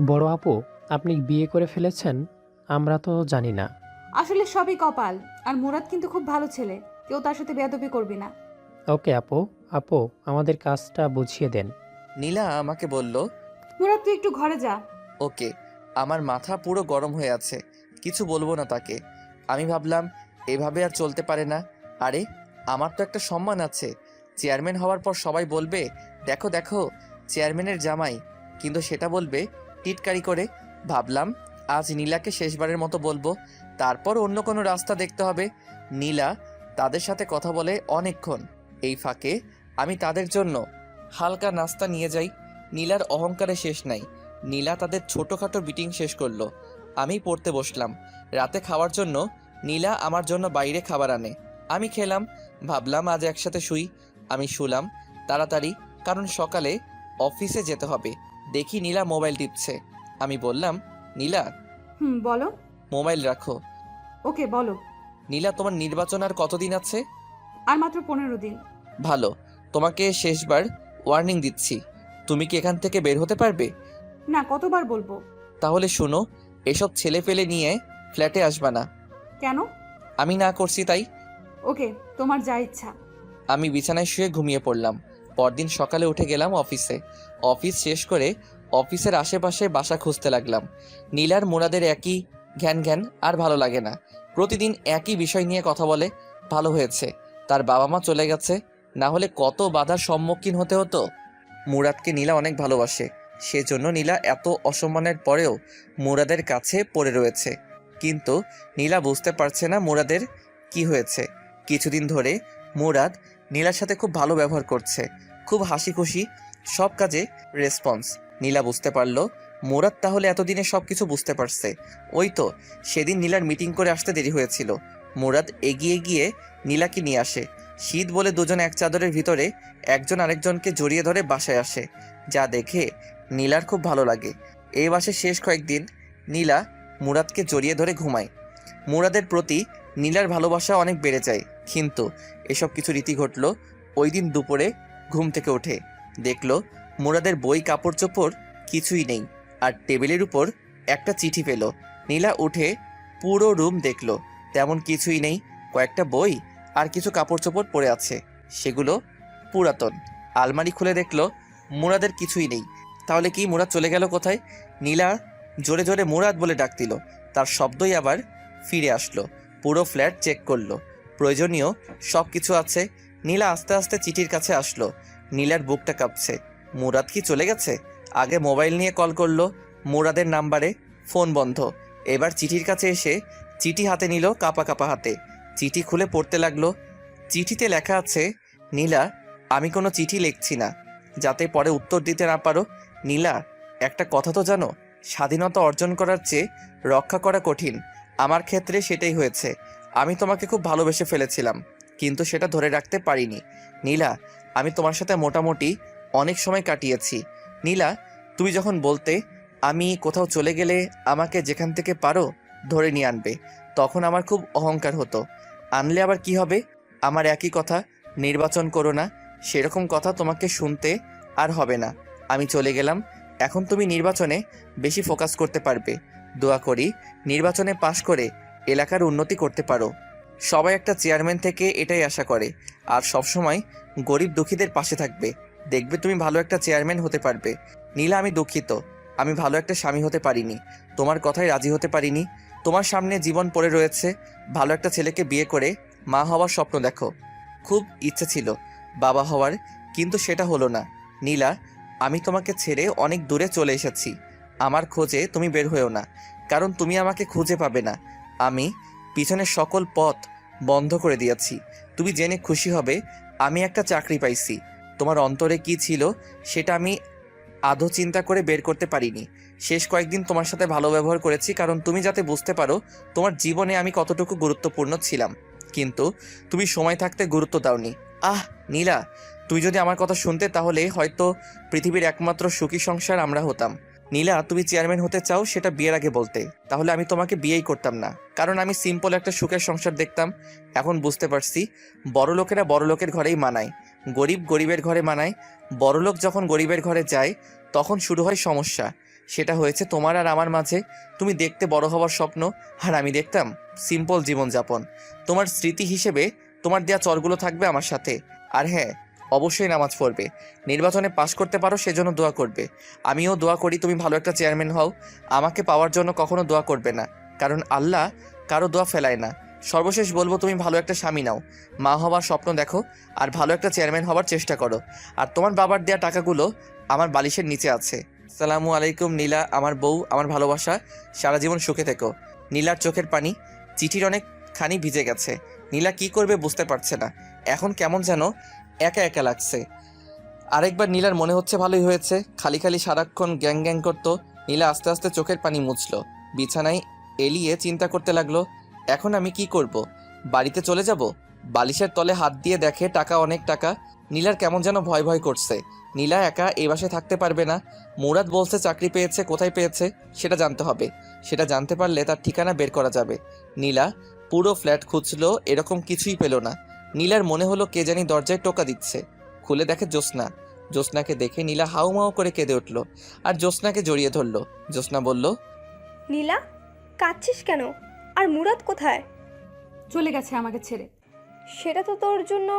বড় আপু, আপনি বিয়ে করে ফেলেছেন? আমরা তো জানি না। আসলে সবই কপাল। আর মুরাদ কিন্তু খুব ভালো ছেলে, কেউ তার সাথে বেয়াদবি করবি না। ওকে আপু, আমাদের কাজটা বুঝিয়ে দেন। নীলা আমাকে বলল, মুরাদ তুই একটু ঘরে যা। ওকে। আমার মাথা পুরো গরম হয়ে আছে, কিছু বলবো না তাকে। আমি ভাবলাম এভাবে আর চলতে পারে না। আরে, আমার তো একটা সম্মান আছে। চেয়ারম্যান হওয়ার পর সবাই বলবে, দেখো দেখো চেয়ারম্যানের জামাই, কিন্তু সেটা বলবে টিটকারি করে। ভাবলাম আজ নীলাকে শেষবারের মতো বলবো, তারপর অন্য কোনো রাস্তা দেখতে হবে। নীলা তাদের সাথে কথা বলে অনেকক্ষণ। এই ফাঁকে আমি তাদের জন্য হালকা নাস্তা নিয়ে যাই। নীলার অহংকারে শেষ নাই। নীলা তাদের ছোটোখাটো মিটিং শেষ করলো। আমি পড়তে বসলাম। রাতে খাওয়ার জন্য নীলা আমার জন্য বাইরে খাবার আনে, আমি খেলাম। ভাবলাম আজ একসাথে শুই। আমি শুলাম তাড়াতাড়ি, কারণ সকালে অফিসে যেতে হবে। দেখি নীলা মোবাইল টিপছে। আমি বললাম, নীলা, বলো। মোবাইল রাখো। ওকে বলো। নীলা, তোমার নির্বাচন আর কতদিন আছে? আর মাত্র 15 দিন। ভালো, তোমাকে শেষবার ওয়ার্নিং দিচ্ছি। তুমি কি এখান থেকে বের হতে পারবে? না, কতবার বলবো? তাহলে শোনো, এসব ছেলে পেলে নিয়ে ফ্ল্যাটে আসবা না। কেন? আমি না করছি তাই। ওকে, তোমার যা ইচ্ছা। আমি বিছানায় শুয়ে ঘুমিয়ে পড়লাম। পরদিন সকালে উঠে গেলাম অফিসে। অফিস শেষ করে অফিসের আশেপাশে বাসা খুঁজতে লাগলাম। নীলার মুরাদের একই ঘ্যান ঘ্যান, আর ভালো লাগে না। প্রতিদিন একই বিষয় নিয়ে কথা বলে। ভালো হয়েছে তার বাবা মা চলে গেছে, না হলে কত বাধার সম্মুখীন হতে হতো। মুরাদকে নীলা অনেক ভালোবাসে, সেজন্য নীলা এত অসম্মানের পরেও মুরাদের কাছে পড়ে রয়েছে। কিন্তু নীলা বুঝতে পারছে না মুরাদের কি হয়েছে। কিছুদিন ধরে মুরাদ নীলার সাথে খুব ভালো ব্যবহার করছে, খুব হাসি খুশি। সব কাজে রেসপন্স। নীলা বুঝতে পারলো মুরাদ তাহলে এতদিনে সব কিছু বুঝতে পারছে। ওই তো সেদিন নীলার মিটিং করে আসতে দেরি হয়েছিল। মুরাদ এগিয়ে গিয়ে নীলাকে নিয়ে আসে। শীত বলে দুজন এক চাদরের ভিতরে একজন আরেকজনকে জড়িয়ে ধরে বাসায় আসে, যা দেখে নীলার খুব ভালো লাগে। এই মাসে শেষ কয়েকদিন নীলা মুরাদকে জড়িয়ে ধরে ঘুমায়। মুরাদের প্রতি নীলার ভালোবাসা অনেক বেড়ে যায়। কিন্তু এসব কিছু রীতি ঘটল ওই দিন দুপুরে। ঘুম থেকে উঠে দেখলো মুরাদের বই কাপড় চোপড় কিছুই নেই, আর টেবিলের উপর একটা চিঠি পেল। নীলা উঠে পুরো রুম দেখলো, তেমন কিছুই নেই। কয়েকটা বই আর কিছু কাপড় চোপড় পড়ে আছে, সেগুলো পুরাতন। আলমারি খুলে দেখলো মুরাদের কিছুই নেই। তাহলে কি মুরাদ চলে গেল কোথায়? নীলা জোরে জোরে মুরাদ বলে ডাক দিল, তার শব্দই আবার ফিরে আসলো। পুরো ফ্ল্যাট চেক করলো, প্রয়োজনীয় সব কিছু আছে। নীলা আস্তে আস্তে চিঠির কাছে আসলো। নীলার বুকটা কাঁপছে। মুরাদ কি চলে গেছে? আগে মোবাইল নিয়ে কল করলো মুরাদের নাম্বারে, ফোন বন্ধ। এবার চিঠির কাছে এসে চিঠি হাতে নিল কাঁপা কাঁপা হাতে। চিঠি খুলে পড়তে লাগলো। চিঠিতে লেখা আছে, নীলা, আমি কোনো চিঠি লিখছি না যাতে পরে উত্তর দিতে না পারো। নীলা, একটা কথা তো জানো, স্বাধীনতা অর্জন করার চেয়ে রক্ষা করা কঠিন। আমার ক্ষেত্রে সেটাই হয়েছে। আমি তোমাকে খুব ভালোবেসে ফেলেছিলাম, কিন্তু সেটা ধরে রাখতে পারিনি। নীলা, আমি তোমার সাথে মোটামুটি অনেক সময় কাটিয়েছি। নীলা, তুমি যখন বলতে আমি কোথাও চলে গেলে আমাকে যেখান থেকে পারো ধরে নিয়ে আনবে, তখন আমার খুব অহংকার হতো। আনলে আবার কি হবে? আমার একই কথা, নির্বাচন করো না। সেরকম কথা তোমাকে শুনতে আর হবে না। আমি চলে গেলাম, এখন তুমি নির্বাচনে বেশি ফোকাস করতে পারবে। দোয়া করি নির্বাচনে পাশ করে এলাকার উন্নতি করতে পারো। সবাই একটা চেয়ারম্যান থেকে এটাই আশা করে, আর সবসময় গরিব দুঃখীদের পাশে থাকবে। দেখবে তুমি ভালো একটা চেয়ারম্যান হতে পারবে। নীলা, আমি দুঃখিত, আমি ভালো একটা স্বামী হতে পারিনি, তোমার কথায় রাজি হতে পারিনি। তোমার সামনে জীবন পড়ে রয়েছে, ভালো একটা ছেলেকে বিয়ে করে মা হওয়ার স্বপ্ন দেখো। খুব ইচ্ছে ছিল বাবা হওয়ার, কিন্তু সেটা হলো না। নীলা, আমি তোমাকে ছেড়ে অনেক দূরে চলে এসেছি। আমার খোঁজে তুমি বের হয়েও না, কারণ তুমি আমাকে খুঁজে পাবে না। আমি পিছনের সকল পথ বন্ধ করে দিয়েছি। তুমি জেনে খুশি হবে আমি একটা চাকরি পাইছি। তোমার অন্তরে কি ছিল সেটা আমি আদৌ চিন্তা করে বের করতে পারিনি। শেষ কয়েকদিন তোমার সাথে ভালো ব্যবহার করেছি, কারণ তুমি যাতে বুঝতে পারো তোমার জীবনে আমি কতটুকু গুরুত্বপূর্ণ ছিলাম। কিন্তু তুমি সময় থাকতে গুরুত্ব দাওনি। নীলা, তুই যদি আমার কথা শুনতে, তাহলে হয়তো পৃথিবীর একমাত্র সুখী সংসার আমরা হতাম। নীলা, তুমি চেয়ারম্যান হতে চাও সেটা বিয়ের আগে বলতে, তাহলে আমি তোমাকে বিয়েই করতাম না, কারণ আমি সিম্পল একটা সুখের সংসার দেখতাম। এখন বুঝতে পারছি বড় লোকেরা বড় লোকের ঘরেই মানায়, গরিব গরিবের ঘরে মানায়। বড়লোক যখন গরিবের ঘরে যায় তখন শুরু হয় সমস্যা। সেটা হয়েছে তোমার আর আমার মাঝে। তুমি দেখতে বড় হওয়ার স্বপ্ন, আর আমি দেখতাম সিম্পল জীবনযাপন। তোমার স্মৃতি হিসেবে তোমার দেয়া চরগুলো থাকবে আমার সাথে। আর হ্যাঁ, অবশ্যই নামাজ পড়বে, নির্বাচনে পাশ করতে পারো সেজন্য দোয়া করবে। আমিও দোয়া করি তুমি ভালো একটা চেয়ারম্যান হও। আমাকে পাওয়ার জন্য কখনো দোয়া করবে না, কারণ আল্লাহ কারো দোয়া ফেলায় না। সর্বশেষ বলবো, তুমি ভালো একটা স্বামী নাও, মা হওয়ার স্বপ্ন দেখো, আর ভালো একটা চেয়ারম্যান হওয়ার চেষ্টা করো। আর তোমার বাবার দেয়া টাকাগুলো আমার বালিশের নিচে আছে। আসসালামু আলাইকুম নীলা, আমার বউ, আমার ভালোবাসা, সারা জীবন সুখে থেকো। নীলার চোখের পানি চিঠির অনেকখানি ভিজে গেছে। নীলা কি করবে বুঝতে পারছে না। এখন কেমন যেন একা একা লাগছে। আরেকবার নীলার মনে হচ্ছে ভালোই হয়েছে, খালি খালি সারাক্ষণ গ্যাং গ্যাং করতো। নীলা আস্তে আস্তে চোখের পানি মুছলো, বিছানায় এলিয়ে চিন্তা করতে লাগলো, এখন আমি কি করব? বাড়িতে চলে যাব? বালিশের তলে হাত দিয়ে দেখে টাকা, অনেক টাকা। নীলার কেমন যেন ভয় ভয় করছে। নীলা একা এই বাসায় থাকতে পারবে না। মুরাদ বলছে চাকরি পেয়েছে, কোথায় পেয়েছে সেটা জানতে হবে। সেটা জানতে পারলে তার ঠিকানা বের করা যাবে। নীলা পুরো ফ্ল্যাট খুঁজলো, এরকম কিছুই পেল না। নীলার মনে হলো কে জানি দরজায় টোকা দিচ্ছে। খুলে দেখে জ্যোৎস্না। জ্যোৎস্নাকে দেখে নীলা হাউমাউ করে কেঁদে উঠল, আর জ্যোৎস্নাকে জড়িয়ে ধরল। জ্যোৎস্না বলল, নীলা, কাঁদছিস কেন? আর মুরাদ কোথায়? চলে গেছে আমাকে ছেড়ে। সেটা তো তোর জন্য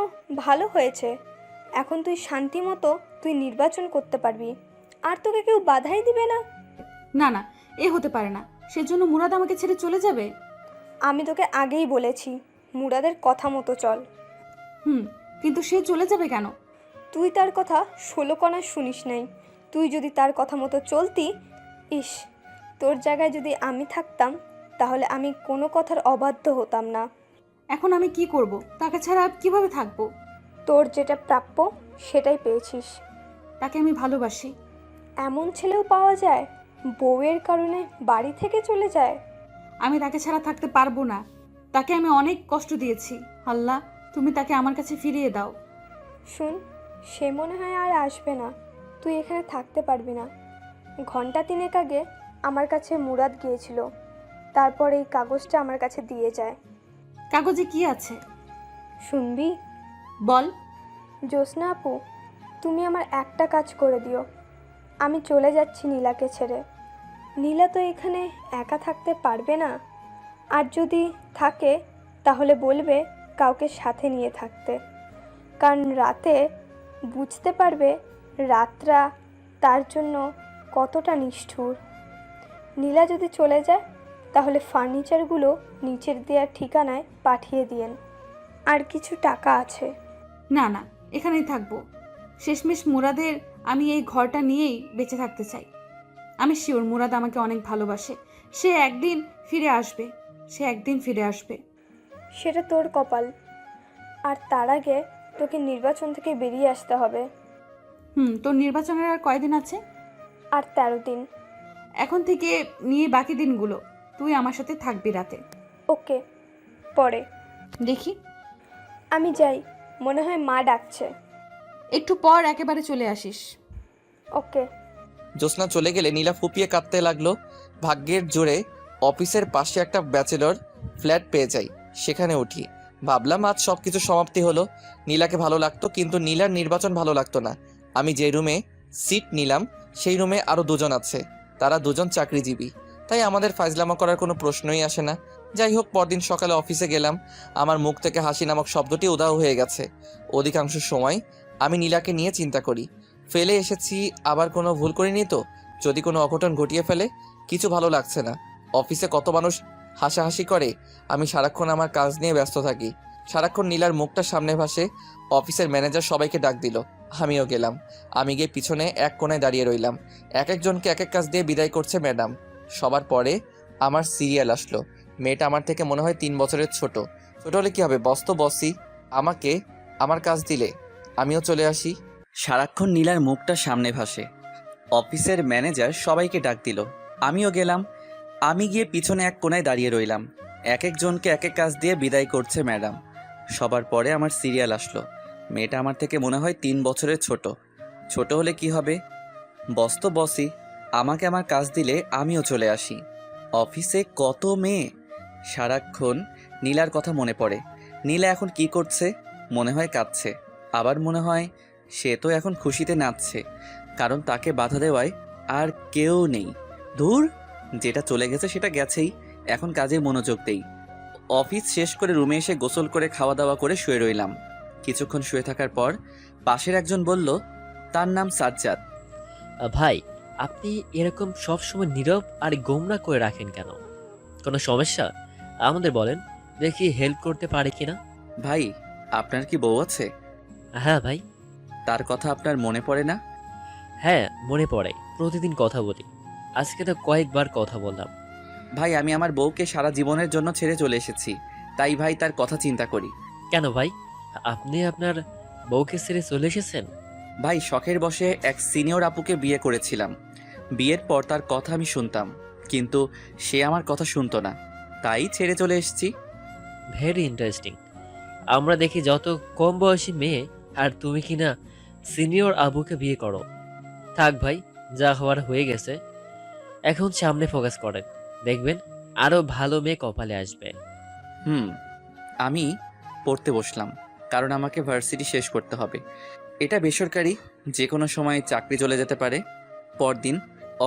ভালো হয়েছে। এখন তুই শান্তি মতো তুই নির্বাচন করতে পারবি, আর তোকে কেউ বাধাই দিবে না। না না, এ হতে পারে না। সেজন্য মুরাদ আমাকে ছেড়ে চলে যাবে? আমি তোকে আগেই বলেছি মুরাদের কথা মতো চল। কিন্তু সে চলে যাবে কেন? তুই তার কথা 16 কণা শুনিস নাই। তুই যদি তার কথা মতো চলতি, ইস, তোর জায়গায় যদি আমি থাকতাম তাহলে আমি কোনো কথার অবাধ্য হতাম না। এখন আমি কি করব? তাকে ছাড়া কিভাবে থাকবো? তোর যেটা প্রাপ্য সেটাই পেয়েছিস। তাকে আমি ভালোবাসি। এমন ছেলেও পাওয়া যায় বউয়ের কারণে বাড়ি থেকে চলে যায়? আমি তাকে ছাড়া থাকতে পারবো না। তাকে আমি অনেক কষ্ট দিয়েছি। আল্লাহ, তুমি তাকে আমার কাছে ফিরিয়ে দাও। শুন, সে মনে হয় আর আসবে না। তুই এখানে থাকতে পারবি না। ঘন্টা 3 আগে আমার কাছে মুরাদ গিয়েছিল, তারপর এই কাগজটা আমার কাছে দিয়ে যায়। কাগজে কি আছে? শুনবি? বল। জ্যোৎস্না আপু, তুমি আমার একটা কাজ করে দিও। আমি চলে যাচ্ছি নীলাকে ছেড়ে। নীলা তো এখানে একা থাকতে পারবে না, আর যদি থাকে তাহলে বলবে কাউকে সাথে নিয়ে থাকতে, কারণ রাতে বুঝতে পারবে রাতটা তার জন্য কতটা নিষ্ঠুর। নীলা যদি চলে যায় তাহলে ফার্নিচারগুলো নিচের দেওয়ার ঠিকানায় পাঠিয়ে দিয়েন। আর কিছু টাকা আছে। না না, এখানেই থাকবো। শেষমেশ মুরাদের আমি এই ঘরটা নিয়েই বেঁচে থাকতে চাই। আমি শিওর মুরাদ আমাকে অনেক ভালোবাসে। সে একদিন ফিরে আসবে। সেটা তোর কপাল। আর তার আগে তোকে নির্বাচন থেকে বেরিয়ে আসতে হবে। তোর নির্বাচনের আর কয়দিন আছে? আর 13 দিন। এখন থেকে নিয়ে বাকি দিনগুলো তুই আমার সাথে থাকবি রাতে। ওকে, পরে দেখি। আমি যাই, মনে হয় মা ডাকছে। একটু পর একেবারে চলে আসিস। ওকে। জ্যোৎস্না চলে গেলে নীলা ফুপিয়ে কাঁদতে লাগলো। ভাগ্যের জোরে অফিসের পাশে একটা ব্যাচেলর ফ্ল্যাট পেয়ে যাই, সেখানে উঠি। ভাবলাম আজ সব কিছু সমাপ্তি হলো। নীলাকে ভালো লাগতো, কিন্তু নীলার নির্বাচন ভালো লাগতো না। আমি যে রুমে সিট নিলাম সেই রুমে আরও 2 জন আছে। তারা 2 জন চাকরিজীবী, তাই আমাদের ফাইজলামা করার কোনো প্রশ্নই আসে না। যাই হোক, পরদিন সকালে অফিসে গেলাম। আমার মুখ থেকে হাসি নামক শব্দটি উধাও হয়ে গেছে। অধিকাংশ সময় আমি নীলাকে নিয়ে চিন্তা করি। ফেলে এসেছি, আবার কোনো ভুল করিনি তো? যদি কোনো অঘটন ঘটিয়ে ফেলে? কিছু ভালো লাগছে না। অফিসে কত মানুষ হাসাহাসি করে, আমি সারাক্ষণ আমার কাজ নিয়ে ব্যস্ত থাকি। সারাক্ষণ নীলার মুখটা সামনে ভাসে। অফিসের ম্যানেজার সবাইকে ডাক দিল, আমিও গেলাম। আমি গিয়ে পিছনে এক কোণায় দাঁড়িয়ে রইলাম। এক একজনকে এক এক কাজ দিয়ে বিদায় করছে ম্যাডাম। সবার পরে আমার সিরিয়াল আসলো। মেয়েটা আমার থেকে মনে হয় 3 বছরের ছোট। ছোট হলে কি হবে, বস তো বসই। আমাকে আমার কাজ দিলে আমিও চলে আসি। সারাক্ষণ নীলার মুখটা সামনে ভাসে। অফিসের ম্যানেজার সবাইকে ডাক দিল, আমিও গেলাম। আমি গিয়ে পিছনে এক কোণায় দাঁড়িয়ে রইলাম। এক একজনকে এক এক কাজ দিয়ে বিদায় করছে ম্যাডাম। সবার পরে আমার সিরিয়াল আসলো। মেয়েটা আমার থেকে মনে হয় 3 বছরের ছোট। ছোট হলে কি হবে, বস তো বসই। আমাকে আমার কাজ দিলে আমিও চলে আসি। অফিসে কত মেয়ে, সারাক্ষণ নীলার কথা মনে পড়ে। নীলা এখন কি করছে? মনে হয় কাঁদছে, আবার মনে হয় সে তো এখন খুশিতে নাচছে, কারণ তাকে বাধা দেওয়ায় আর কেউ নেই। ধুর, যেটা চলে গেছে সেটা গেছেই, এখন কাজে মনোযোগ দেই। অফিস শেষ করে রুমে এসে গোসল করে খাওয়া দাওয়া করে শুয়ে রইলাম। কিছুক্ষণ শুয়ে থাকার পর পাশের একজন বলল, তার নাম সাজ্জাদ। ভাই, আপনি এরকম সব সময় নীরব আর গোমরা করে রাখেন কেন? কোনো সমস্যা? আমাদের বলেন, দেখি হেল্প করতে পারে কিনা। ভাই, আপনার কি বউ আছে? হ্যাঁ ভাই। তার কথা আপনার মনে পড়ে না? হ্যাঁ, মনে পড়ে, প্রতিদিন কথা বলি। আজকে তো কয়েকবার কথা বললাম। ভাই, আমি আমার বউকে সারা জীবনের জন্য ছেড়ে চলে এসেছি, তাই ভাই তার কথা চিন্তা করি। কেন ভাই, আপনি আপনার বউকে ছেড়ে চলে এসেছেন? ভাই, শখের বশে এক সিনিয়র আপুকে বিয়ে করেছিলাম। বিয়ের পর তার কথা আমি শুনতাম, কিন্তু সে আমার কথা শুনতো না, তাই ছেড়ে চলে এসেছি। Very interesting. আমরা দেখি যত কম বয়সী মেয়ে, আর তুমি কিনা সিনিয়র আবুকে বিয়ে করো। থাক ভাই, যা হওয়ার হয়ে গেছে। এখন সামনে ফোকাস করেন, দেখবেন আরো ভালো মেয়ে কপালে আসবে। আমি পড়তে বসলাম, কারণ আমাকে ভার্সিটি শেষ করতে হবে। এটা বেসরকারি, যে কোনো সময় চাকরি চলে যেতে পারে। পরদিন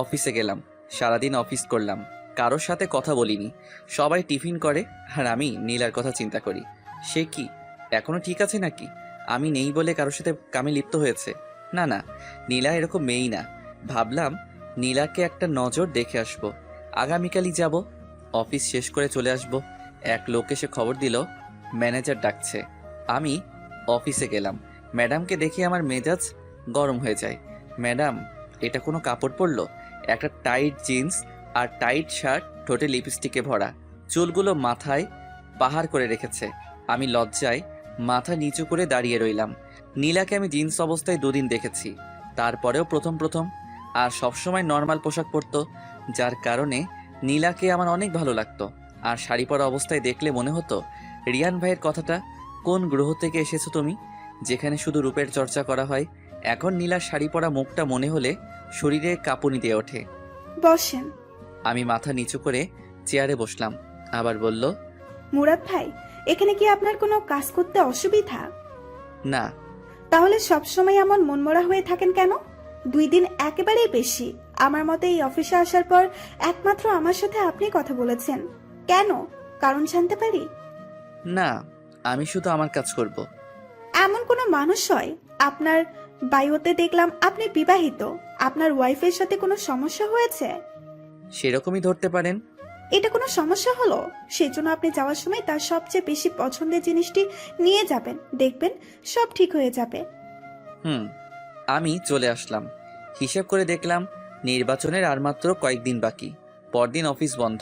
অফিসে গেলাম, সারাদিন অফিস করলাম, কারোর সাথে কথা বলিনি। সবাই টিফিন করে আর আমি নীলার কথা চিন্তা করি। সে কি এখনো ঠিক আছে নাকি? আমি নেই বলে কারোর সাথে কামে লিপ্ত হয়েছে? না না, নীলা এরকম মেয়েই না। ভাবলাম নীলাকে একটা নজর দেখে আসব। আগামীকালই যাব, অফিস শেষ করে চলে আসব। এক লোক এসে খবর দিল ম্যানেজার ডাকছে। আমি অফিসে গেলাম। ম্যাডামকে দেখে আমার মেজাজ গরম হয়ে যায়। ম্যাডাম, এটা কোনো কাপড় পরলো? একটা টাইট জিন্স আর টাইট শার্ট, ঠোঁটে লিপস্টিকে ভরা, চুলগুলো মাথায় পাহাড় করে রেখেছে। আমি লজ্জায় মাথা নিচু করে দাঁড়িয়ে রইলাম। নীলাকে আমি জিন্স অবস্থায় 2 দিন দেখেছি, তারপরেও প্রথম প্রথম আর সবসময় নর্মাল পোশাক পরতো, যার কারণে নীলাকে আমার অনেক ভালো লাগতো। আর শাড়ি পরা অবস্থায় দেখলে মনে হতো, রিয়ান ভাইয়ের কথাটা, কোন গ্রহ থেকে এসেছো তুমি, যেখানে শুধু রূপের চর্চা করা হয়। এখন নীলার শাড়ি পরা মুখটা মনে হলে শরীরে কাঁপুনি দিয়ে ওঠে। বসেন। আমি মাথা নিচু করে চেয়ারে বসলাম। আবার বলল, মুরাদ ভাই, এখানে কি আপনার কোনো কাজ করতে অসুবিধা? না। তাহলে সবসময় এমন মনমরা হয়ে থাকেন কেন? 2 দিন একেবারেই বেশি। আমার মতে এই অফিসে আসার পর একমাত্র আমার সাথে আপনি কথা বলেছেন। কেন? কারণ জানতে পারি? না, আমি শুধু আমার কাজ করব। এমন কোনো মানুষ হয়? আপনার বায়োতে দেখলাম আপনি বিবাহিত। আপনার ওয়াইফের সাথে কোনো সমস্যা হয়েছে? সেরকমই ধরতে পারেন। এটা কোনো সমস্যা হলো? সেজন্য আপনি যাওয়ার সময় তার সবচেয়ে বেশি পছন্দের জিনিসটি নিয়ে যাবেন, দেখবেন সব ঠিক হয়ে যাবে। আমি চলে আসলাম। হিসাব করে দেখলাম নির্বাচনের আর মাত্র কয়েকদিন বাকি। পরদিন অফিস বন্ধ,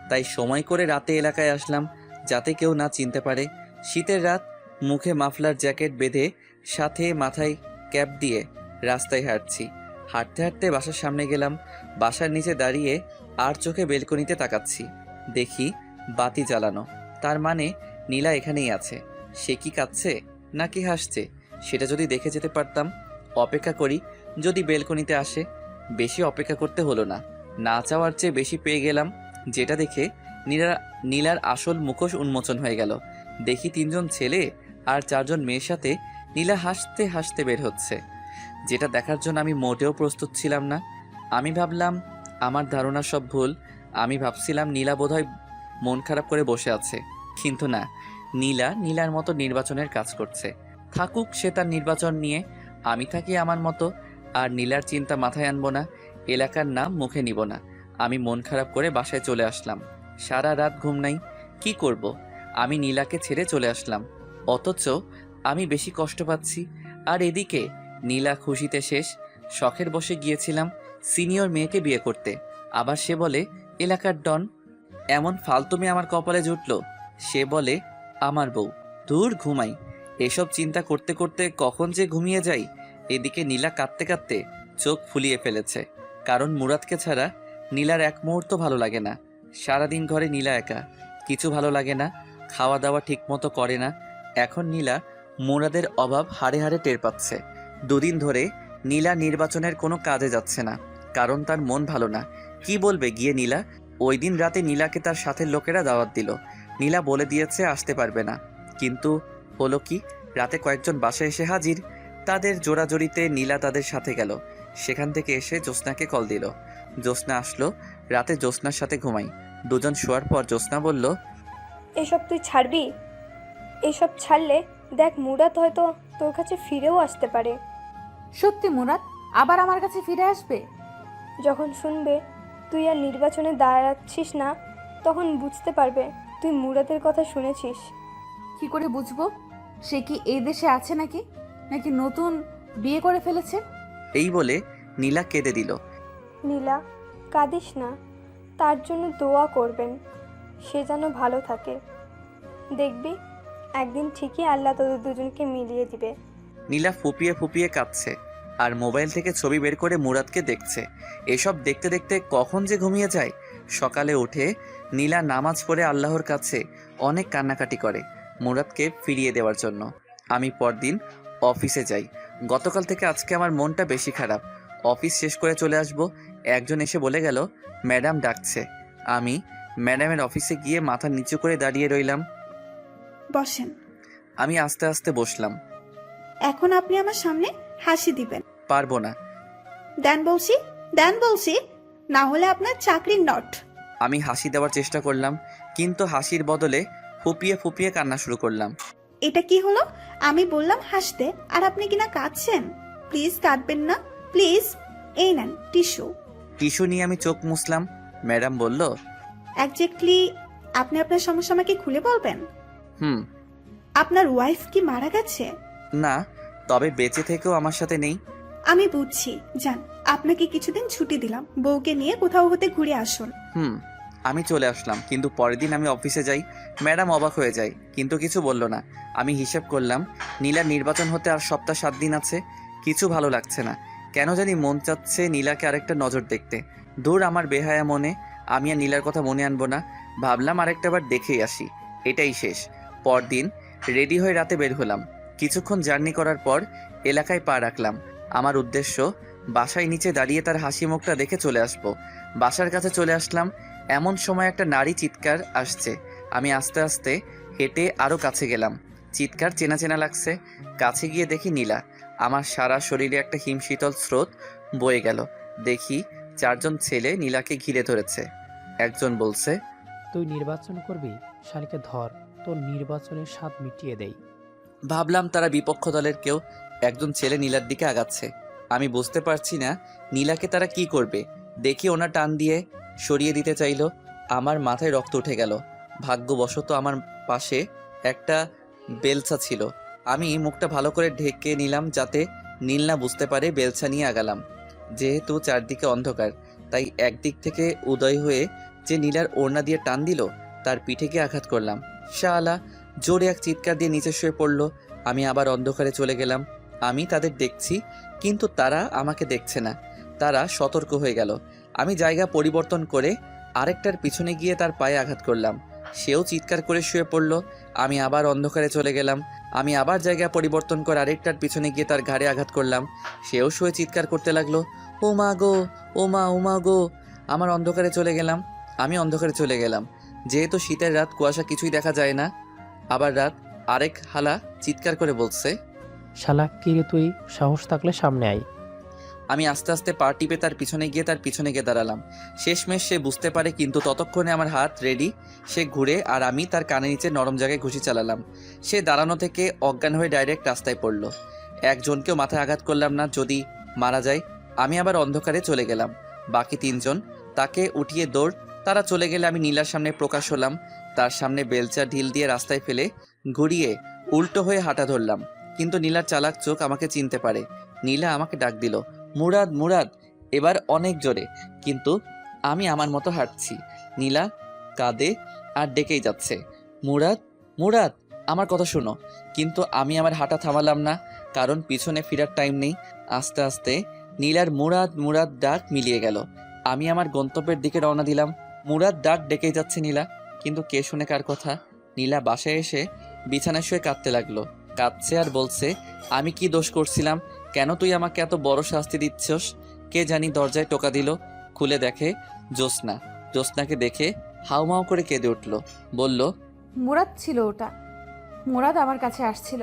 তাই সময় করে রাতে এলাকায় আসলাম, যাতে কেউ না চিনতে পারে। শীতের রাত, মুখে মাফলার জ্যাকেট বেঁধে, সাথে মাথায় ক্যাপ দিয়ে রাস্তায় হাঁটছি। হাঁটতে হাঁটতে বাসার সামনে গেলাম। বাসার নিচে দাঁড়িয়ে আর চোখে বেলকনিতে তাকাচ্ছি। দেখি বাতি জ্বালানো, তার মানে নীলা এখানেই আছে। সে কি কাঁদছে নাকি হাসছে সেটা যদি দেখে যেতে পারতাম। অপেক্ষা করি, যদি বেলকনিতে আসে। বেশি অপেক্ষা করতে হলো না, না চাওয়ার চেয়ে বেশি পেয়ে গেলাম, যেটা দেখে নীলার আসল মুখোশ উন্মোচন হয়ে গেল। দেখি 3 জন ছেলে আর 4 জন মেয়ের সাথে নীলা হাসতে হাসতে বের হচ্ছে, যেটা দেখার জন্য আমি মোটেও প্রস্তুত ছিলাম না। আমি ভাবলাম আমার ধারণা সব ভুল। আমি ভাবছিলাম নীলা বোধহয় মন খারাপ করে বসে আছে, কিন্তু না, নীলার মতো নির্বাচনের কাজ করছে। থাকুক সে তার নির্বাচন নিয়ে, আমি থাকি আমার মতো। আর নীলার চিন্তা মাথায় আনবো না, এলাকার নাম মুখে নিব না। আমি মন খারাপ করে বাসায় চলে আসলাম। সারা রাত ঘুম নাই। কি করব? আমি নীলাকে ছেড়ে চলে আসলাম, অথচ আমি বেশি কষ্ট পাচ্ছি। আর এদিকে নীলা খুশিতে শেষ। শখের বসে গিয়েছিলাম সিনিয়র মেয়েকে বিয়ে করতে, আবার সে বলে এলাকার ডন। এমন ফালতুমি আমার কপালে জুটল। সে বলে আমার বউ। দূর, ঘুমাই। এসব চিন্তা করতে করতে কখন যে ঘুমিয়ে যাই। এদিকে নীলা কাঁদতে কাঁদতে চোখ ফুলিয়ে ফেলেছে, কারণ মুরাদকে ছাড়া নীলার এক মুহূর্ত ভালো লাগে না। সারাদিন ঘরে নীলা একা, কিছু ভালো লাগে না, খাওয়া দাওয়া ঠিক মতো করে না। এখন নীলা মুরাদের অভাব হাড়ে হাড়ে টের পাচ্ছে। 2 দিন ধরে নীলা নির্বাচনের কোনো কাজে যাচ্ছে না, কারণ তার মন ভালো না। কি বলবে গিয়ে নীলা? ওই দিন রাতে নীলাকে তার সাথের লোকেরা দাওয়াত দিল। নীলা বলে দিয়েছে আসতে পারবে না, কিন্তু হলো কি, রাতে কয়েকজন বাসায় এসে হাজির। তাদের জোড়াজড়িতে নীলা তাদের সাথে গেল। সেখান থেকে এসে জ্যোৎস্নাকে কল দিল। জ্যোৎস্না আসলো। রাতে জ্যোৎস্নার সাথে ঘুমাই। 2 জন শোয়ার পর জ্যোৎস্না বলল, এসব তুই ছাড়বি? এসব ছাড়লে দেখ মুরাদ হয়তো তোর কাছে ফিরেও আসতে পারে। সত্যি মুরাদ আবার আমার কাছে ফিরে আসবে? যখন শুনবে তুই আর নির্বাচনে দাঁড়াচ্ছিস না, তখন বুঝতে পারবে তুই মুরাদের কথা শুনেছিস। কি করে বুঝবো? সে কি এই দেশে আছে নাকি নাকি নতুন বিয়ে করে ফেলেছে? এই বলে নীলা কেঁদে দিল। নীলা, কাঁদিস না, তার জন্য দোয়া করবেন, সে যেন ভালো থাকে। দেখবি একদিন ঠিকই আল্লাহ তোদের দুজনকে মিলিয়ে দিবে। নীলা ফুপিয়ে ফুপিয়ে কাঁদছে আর মোবাইল থেকে ছবি বের করে মুরাদকে দেখছে। এসব দেখতে দেখতে কখন যে ঘুমিয়ে যায়। সকালে উঠে নীলা নামাজ পড়ে আল্লাহর কাছে অনেক কান্নাকাটি করে মুরাদকে ফিরিয়ে দেওয়ার জন্য। আমি পরদিন অফিসে যাই। গতকাল থেকে আজকে আমার মনটা বেশি খারাপ। অফিস শেষ করে চলে আসব, একজন এসে বলে গেল ম্যাডাম ডাকছে। আমি ম্যাডামের অফিসে গিয়ে মাথা নিচু করে দাঁড়িয়ে রইলাম। বসেন। আমি আস্তে আস্তে বসলাম। এখন আপনি আমার সামনে হাসি দিবেন। পারবো না। দেন বলছি, না হলে আপনার চাকরি নট। আমি হাসি দেওয়ার চেষ্টা করলাম, কিন্তু হাসির বদলে ফুপিয়ে ফুপিয়ে কান্না শুরু করলাম। এটা কি হলো? আমি বললাম হাসতে আর আপনি কিনা কাঁদছেন। প্লিজ কাঁদবেন না, প্লিজ। এই নেন টিস্যু নিয়ে আমি চোখ মুছলাম। ম্যাডাম বলল, এক্স্যাক্টলি আপনি আপনার সমস্যা আমাকে খুলে বলবেন? আপনার ওয়াইফ কি মারা গেছে? না, তবে বেঁচে থেকেও আমার সাথে নেই। আমি বুঝছি, যান, আপনাকে কিছুদিন ছুটি দিলাম, বউকে নিয়ে কোথাও হতে ঘুরে আসুন। আমি চলে আসলাম, কিন্তু পরের দিন আমি অফিসে যাই। ম্যাডাম অবাক হয়ে যায়, কিন্তু কিছু বলল না। আমি হিসাব করলাম নীলার নির্বাচন হতে আর সপ্তাহ 7 দিন আছে। কিছু ভালো লাগছে না, কেন জানি মন চাচ্ছে নীলাকে আরেকটা নজর দেখতে। দূর আমার বেহায়া মনে, আমি আর নীলার কথা মনে আনবো না। ভাবলাম আরেকটা বার দেখেই আসি, এটাই শেষ। পরদিন রেডি হয়ে রাতে বের হলাম। কিছুক্ষণ জার্নি করার পর এলাকায় পা রাখলাম। আমার উদ্দেশ্য বাসায় নিচে দাঁড়িয়ে তার হাসি মুখটা দেখে চলে আসবো। বাসার কাছে চলে আসলাম, এমন সময় একটা নারী চিৎকার আসছে। আমি আস্তে আস্তে হেঁটে আরও কাছে গেলাম। চিৎকার চেনা চেনা লাগছে। কাছে গিয়ে দেখি নীলা। আমার সারা শরীরে একটা হিমশীতল স্রোত বয়ে গেল। দেখি 4 জন ছেলে নীলাকে ঘিরে ধরেছে। একজন বলছে, তুই নির্বাচন করবি, শালিকে ধর, তোর নির্বাচনের স্বাদ মিটিয়ে দেই। ভাবলাম তারা বিপক্ষ দলের কেউ। একজন ছেলে নীলার দিকে আগাচ্ছে। আমি বুঝতে পারছি না নীলাকে তারা কি করবে। দেখি ওনা টান দিয়ে সরিয়ে দিতে চাইলো। আমার মাথায় রক্ত উঠে গেল। ভাগ্যবশত আমার পাশে একটা বেলচা ছিল। আমি মুখটা ভালো করে ঢেকে নিলাম যাতে নীল না বুঝতে পারে। বেলচা নিয়ে আগালাম। যেহেতু চারদিকে অন্ধকার, তাই একদিক থেকে উদয় হয়ে যে নীলার ওড়না দিয়ে টান দিল, তার পিঠে গিয়ে আঘাত করলাম। শালা জোরে এক চিৎকার দিয়ে নিচে শুয়ে পড়ল। আমি আবার অন্ধকারে চলে গেলাম। আমি তাদের দেখছি, কিন্তু তারা আমাকে দেখছে না। তারা সতর্ক হয়ে গেল। আমি জায়গা পরিবর্তন করে আরেকটার পিছনে গিয়ে তার পায়ে আঘাত করলাম। সেও চিৎকার করে শুয়ে পড়ল। আমি আবার অন্ধকারে চলে গেলাম। আমি আবার জায়গা পরিবর্তন করে আরেকটার পিছনে গিয়ে তার ঘাড়ে আঘাত করলাম। সেও শুয়ে চিৎকার করতে লাগলো, ও মা গো, ও মা, ও মা গো। আমি অন্ধকারে চলে গেলাম। যেহেতু শীতের রাত, কুয়াশা কিছুই দেখা যায় না। আবার রাত। আরেক হালা চিৎকার করে বলছে, শালা কিরে তুই, সাহস থাকলে সামনে আয়। আমি আস্তে আস্তে পা টিপে তার পিছনে গিয়ে দাঁড়ালাম। শেষমেশ সে বুঝতে পারে, কিন্তু ততক্ষণে আমার হাত রেডি। সে ঘুরে আর আমি তার কানে নিচে নরম জায়গায় ঘুষি চালালাম। সে দাঁড়ানো থেকে অজ্ঞান হয়ে ডাইরেক্ট রাস্তায় পড়ল। একজনকেও মাথায় আঘাত করলাম না, যদি মারা যায়। আমি আবার অন্ধকারে চলে গেলাম। বাকি 3 জন তাকে উঠিয়ে দৌড়। তারা চলে গেলে আমি নীলার সামনে প্রকাশ হলাম। তার সামনে বেলচা ঢিল দিয়ে রাস্তায় ফেলে ঘুরিয়ে উল্টো হয়ে হাঁটা ধরলাম। কিন্তু নীলার চালাক চোখ আমাকে চিনতে পারে। নীলা আমাকে ডাক দিল, মুরাদ, মুরাদ। এবার অনেক জোরে, কিন্তু আমি আমার মতো হাঁটছি। নীলা কাঁদে আর ডেকেই যাচ্ছে, মুরাদ, মুরাদ, আমার কথা শোনো। কিন্তু আমি আমার হাঁটা থামালাম না, কারণ পিছনে ফেরার টাইম নেই। আস্তে আস্তে নীলার মুরাদ, মুরাদ ডাক মিলিয়ে গেল। আমি আমার গন্তব্যের দিকে রওনা দিলাম। মুরাদ ডাক ডেকেই যাচ্ছে নীলা, কিন্তু কে শুনে কার কথা। নীলা বাসায় এসে বিছানায় শুয়ে কাঁদতে লাগলো। কাঁদছে আর বলছে, আমি কি দোষ করছিলাম? কেন তুই আমাকে এত বড় শাস্তি দিচ্ছস? কে জানি দরজায় টোকা দিল। খুলে দেখে জ্যোৎস্না। জ্যোৎস্নাকে দেখে হাউমাউ করে কেঁদে উঠল। বলল, মুরাদ ছিল ওটা। মুরাদ আমার কাছে আসছিল,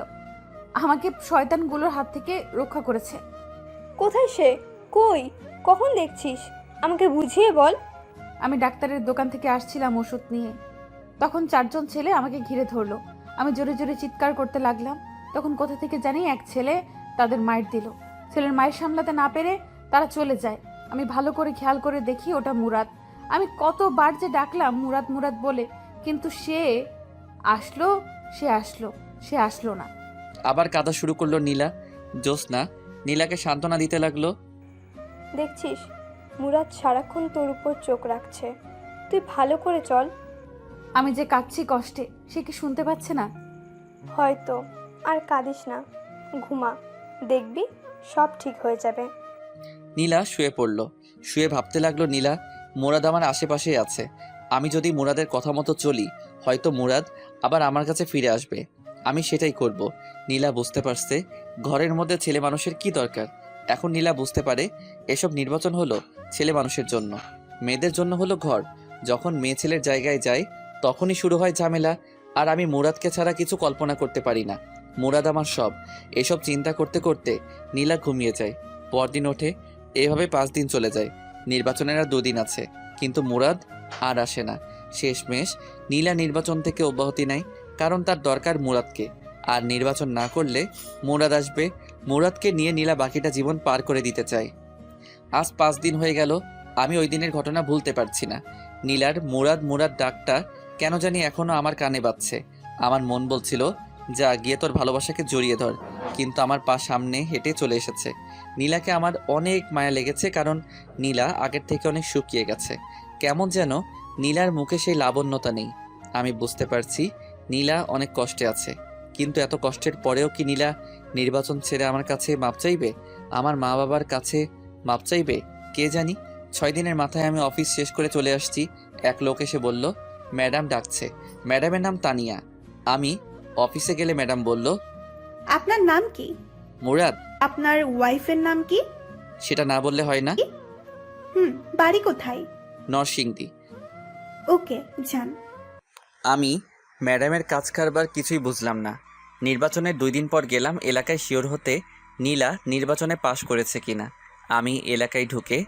আমাকে শয়তানগুলোর হাত থেকে রক্ষা করেছে। কোথায় সে? কই? কখন দেখছিস? আমাকে বুঝিয়ে বল। আমি ডাক্তারের দোকান থেকে আসছিলাম ওষুধ নিয়ে। তখন 4 জন ছেলে আমাকে ঘিরে ধরলো। আমি জোরে জোরে চিৎকার করতে লাগলাম। তখন কোথা থেকে জানি এক ছেলে তাদের মাইর দিল। ছেলের মায়ের সামলাতে না পেরে তারা চলে যায়। আমি ভালো করে খেয়াল করে দেখি ওটা মুরাদ। আমি কতবার যে ডাকলাম মুরাদ, মুরাদ বলে, কিন্তু সে আসলো না। আবার কাঁদা শুরু করলো নীলা। জ্যোৎস্না নীলাকে সান্ত্বনা দিতে লাগলো, দেখছিস, মুরাদ সারাক্ষণ তোর উপর চোখ রাখছে। তুই ভালো করে চল। আমি যে কাঁদছি কষ্টে, সে কি শুনতে পাচ্ছে না? হয়তো। আর কাঁদিস না, ঘুমা, দেখবি সব ঠিক হয়ে যাবে। নীলা শুয়ে পড়ল। শুয়ে ভাবতে লাগলো, নীলা, মুরাদ আমার আশেপাশেই আছে। আমি যদি মুরাদের কথা মতো চলি, হয়তো মুরাদ আবার আমার কাছে ফিরে আসবে। আমি সেটাই করব। নীলা বুঝতে পারছে ঘরের মধ্যে ছেলে মানুষের কি দরকার। এখন নীলা বুঝতে পারে এসব নির্বাচন হলো ছেলে মানুষের জন্য, মেয়েদের জন্য হলো ঘর। যখন মেয়ে ছেলের জায়গায় যায়, তখনই শুরু হয় ঝামেলা। আর আমি মুরাদকে ছাড়া কিছু কল্পনা করতে পারি না। মুরাদ আমার সব। এসব চিন্তা করতে করতে নীলা ঘুমিয়ে যায়। পরদিন ওঠে। এভাবে 5 দিন চলে যায়। নির্বাচনের আর 2 দিন আছে, কিন্তু মুরাদ আর আসে না। শেষমেশ নীলা নির্বাচন থেকে অব্যাহতি নেয়, কারণ তার দরকার মুরাদকে। আর নির্বাচন না করলে মুরাদ আসবে। মুরাদকে নিয়ে নীলা বাকিটা জীবন পার করে দিতে চায়। আজ 5 দিন হয়ে গেল। আমি ওই দিনের ঘটনা ভুলতে পারছি না। নীলার মুরাদ, মুরাদ ডাকটা কেন জানি এখনো আমার কানে বাজছে। আমার মন বলছিল, যা গিয়ে তোর ভালোবাসাকে জড়িয়ে ধর, কিন্তু আমার পা সামনে হেঁটে চলে এসেছে। নীলাকে আমার অনেক মায়া লেগেছে, কারণ নীলা আগের থেকে অনেক শুকিয়ে গেছে। কেমন যেন নীলার মুখে সেই লাবণ্যতা নেই। আমি বুঝতে পারছি নীলা অনেক কষ্টে আছে, কিন্তু এত কষ্টের পরেও কি নীলা নির্বাচন ছেড়ে আমার কাছে মাপ চাইবে? আমার মা বাবার কাছে মাপ চাইবে কে জানি। 6 দিনের মাথায় আমি অফিস শেষ করে চলে আসছি। এক লোক এসে বলল ম্যাডাম ডাকছে। ম্যাডামের নাম তানিয়া। আমি অফিসে গেলে ম্যাডাম বলল, আপনার নাম কি? মুরাদ। আপনার ওয়াইফের নাম কি? সেটা না বললে হয় না? বাড়ি কোথায়? নরসিংদী। ওকে, যান। আমি ম্যাডামের কাজ কারবার কিছুই বুঝলাম না। নির্বাচনের 2 দিন পর গেলাম এলাকায় শিওর হতে নীলা নির্বাচনে পাশ করেছে কিনা। আমি এলাকায় ঢুকে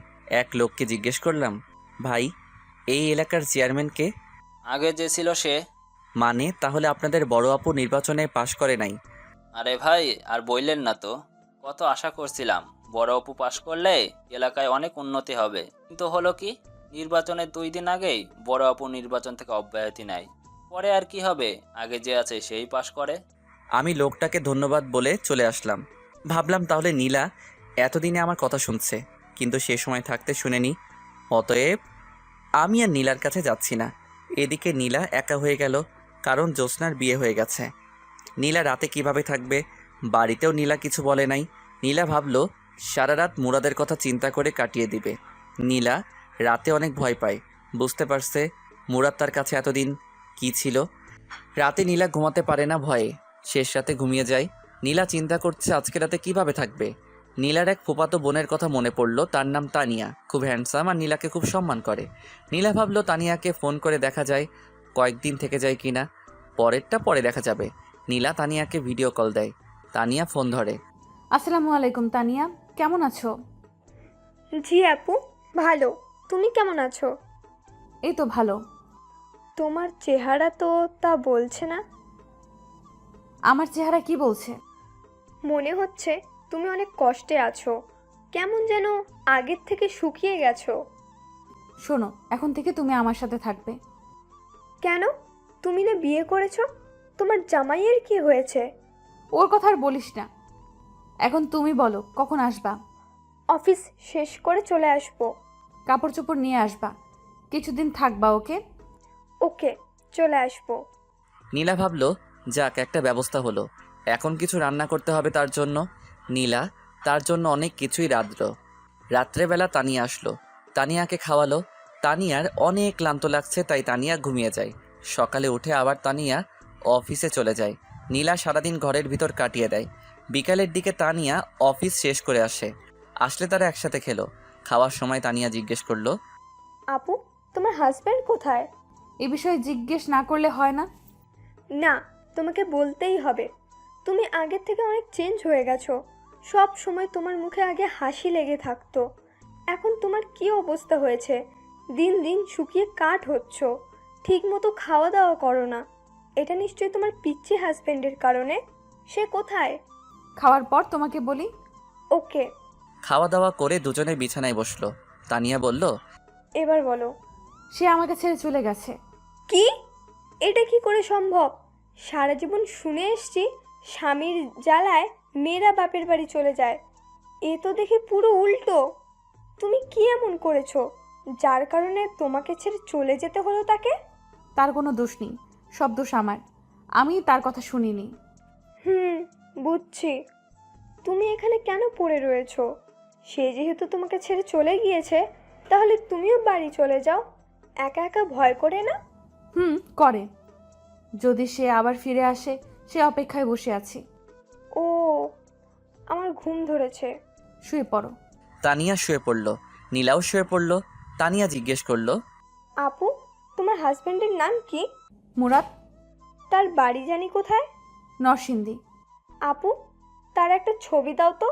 এক লোককে জিজ্ঞেস করলাম, ভাই এই এলাকার চেয়ারম্যানকে? আগে যে ছিল সে। মানে তাহলে আপনাদের বড় আপু নির্বাচনে পাশ করে নাই? আরে ভাই আর বললেন না তো, কত আশা করছিলাম বড় অপু পাশ করলে এলাকায় অনেক উন্নতি হবে, কিন্তু হলো কি, নির্বাচনের 2 দিন আগেই বড় অপু নির্বাচন থেকে অব্যাহতি নেয়। পরে আর কি হবে, আগে যে আছে সেই পাশ করে। আমি লোকটাকে ধন্যবাদ বলে চলে আসলাম। ভাবলাম তাহলে নীলা এতদিনে আমার কথা শুনছে, কিন্তু সে সময় থাকতে শুনেনি। অতএব আমি আর নীলার কাছে যাচ্ছি না। এদিকে নীলা একা হয়ে গেল, কারণ জ্যোৎস্নার বিয়ে হয়ে গেছে। নীলা রাতে কিভাবে থাকবে? বাড়িতেও নীলা কিছু বলে নাই। নীলা ভাবলো সারা রাত মুরাদের কথা চিন্তা করে কাটিয়ে দিবে। নীলা রাতে অনেক ভয় পায়, বুঝতে পারছে মুরাদ তার কাছে এতদিন কি ছিল। রাতে নীলা ঘুমাতে পারে না ভয়ে, শেষ রাতে ঘুমিয়ে যায়। নীলা চিন্তা করছে আজকে রাতে কিভাবে থাকবে। নীলার এক ফুফাতো বোনের কথা মনে পড়ল, তার নাম তানিয়া, খুব হ্যান্ডসাম আর নীলাকে খুব সম্মান করে। নীলা ভাবলো তানিয়াকে ফোন করে দেখা যায় কয়েকদিন থেকে যায় কিনা। পরেরটা পরে দেখা যাবে। নীলা তানিয়াকে ভিডিও কল দেয়। তানিয়া ফোন ধরে। আসসালামু আলাইকুম তানিয়া, কেমন আছো? জি আপু, ভালো। তুমি কেমন আছো? এই তো ভালো। তোমার চেহারা তো তা বলছে না। আমার চেহারা কি বলছে? মনে হচ্ছে তুমি অনেক কষ্টে আছো, কেমন যেন আগের থেকে শুকিয়ে গেছো। শোনো, এখন থেকে তুমি আমার সাথে থাকবে। কেন? তুমি না বিয়ে করেছো? তোমার জামাইয়ের কি হয়েছে? ওর কথা আর বলিস না। এখন তুমি বলো কখন আসবা? অফিস শেষ করে চলে আসবো। কাপড় চোপড় নিয়ে আসবা, কিছুদিন থাকবা। ওকে ওকে, চলে আসবো। নীলা ভাবলো যাক একটা ব্যবস্থা হলো, এখন কিছু রান্না করতে হবে তার জন্য। নীলা তার জন্য অনেক কিছুই রাঁধল। রাত্রেবেলা তানিয়া আসলো, তানিয়াকে খাওয়ালো। তানিয়ার অনেক ক্লান্ত লাগছে, তাই তানিয়া ঘুমিয়ে যায়। সকালে উঠে আবার তানিয়া অফিসে চলে যায়। নীলা সারাদিন ঘরের ভিতর কাটিয়ে দেয়। বিকালের দিকে তানিয়া অফিস শেষ করে আসলে তারা একসাথে খেলো। খাওয়ার সময় তানিয়া জিজ্ঞেস করলো, আপু তোমার হাজব্যান্ড কোথায়? এ বিষয়ে জিজ্ঞেস না করলে হয় না? না, তোমাকে বলতেই হবে। তুমি আগের থেকে অনেক চেঞ্জ হয়ে গেছো। সব সময় তোমার মুখে আগে হাসি লেগে থাকতো, এখন তোমার কি অবস্থা হয়েছে? দিন দিন শুকিয়ে কাঠ হচ্ছ, ঠিক মতো খাওয়া দাওয়া করো না। এটা নিশ্চয়ই তোমার পিচ্চি হাজব্যান্ডের কারণে। সে কোথায়? খাওয়ার পর তোমাকে বলি। ওকে। খাওয়া দাওয়া করে দুজনে বিছানায় বসলো। তানিয়া বলল, এবার বলো। সে আমাকে ছেড়ে চলে গেছে। কি? এটা কি করে সম্ভব? সারা জীবন শুনে এসছি স্বামীর জ্বালায় মেয়েরা বাপের বাড়ি চলে যায়। এ তো দেখি পুরো উল্টো। তুমি কি এমন করেছো যার কারণে তোমাকে ছেড়ে চলে যেতে হলো তাকে? তার কোনো দোষ নেই, সব দোষ আমার। আমি তার কথা শুনিনি। বুঝছি। তুমি এখানে কেন পড়ে রয়েছো? সে যেহেতু তোমাকে ছেড়ে চলে গিয়েছে, তাহলে তুমিও বাড়ি চলে যাও। একা একা ভয় করে না? করে। যদি সে আবার ফিরে আসে সে অপেক্ষায় বসে আছি। ও, আমার ঘুম ধরেছে। শুয়ে পড়ো। তানিয়া শুয়ে পড়ল। নীলাও শুয়ে পড়ল। তানিয়া জিজ্ঞেস করলো, আপু তোমার হাজবেন্ডের নাম কি? মুরাদ। তার বাড়ি জানি কোথায়? নরসিংদী। আপু তার একটা ছবি দাও তো।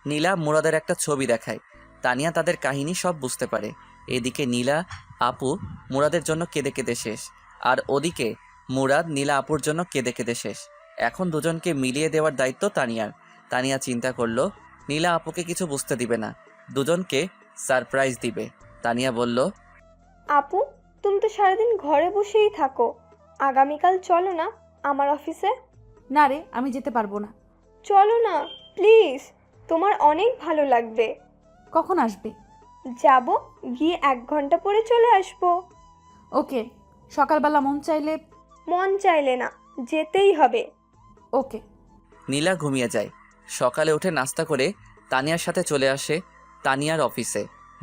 নীলা মুরাদের একটা ছবি দেখায়। তানিয়া তাদের কাহিনী সব বুঝতে পারে। এদিকে নীলা আপু মুরাদের জন্য কেঁদে কেঁদে শেষ, আর ওদিকে মুরাদ নীলা আপুর জন্য কেঁদে কেঁদে শেষ। এখন দুজনকে মিলিয়ে দেওয়ার দায়িত্ব তানিয়ার। তানিয়া চিন্তা করলো নীলা আপুকে কিছু বুঝতে দিবে না, দুজনকে সারপ্রাইজ দিবে। তানিয়া বলল, আপু তুমি তো সারাদিন ঘরে বসেই থাকো, আগামীকাল চলো না আমার অফিসে। না রে, আমি যেতে পারবো না। চলো না প্লিজ, তোমার অনেক ভালো লাগবে। কখন আসবে? যাব, গিয়ে 1 ঘন্টা পরে চলে আসবো। ওকে। সকালবেলা মন চাইলে না, যেতেই হবে। ওকে। নীলা ঘুমিয়ে যায়। সকালে উঠে নাস্তা করে তানিয়ার সাথে চলে আসে তানিয়ার অফিসে।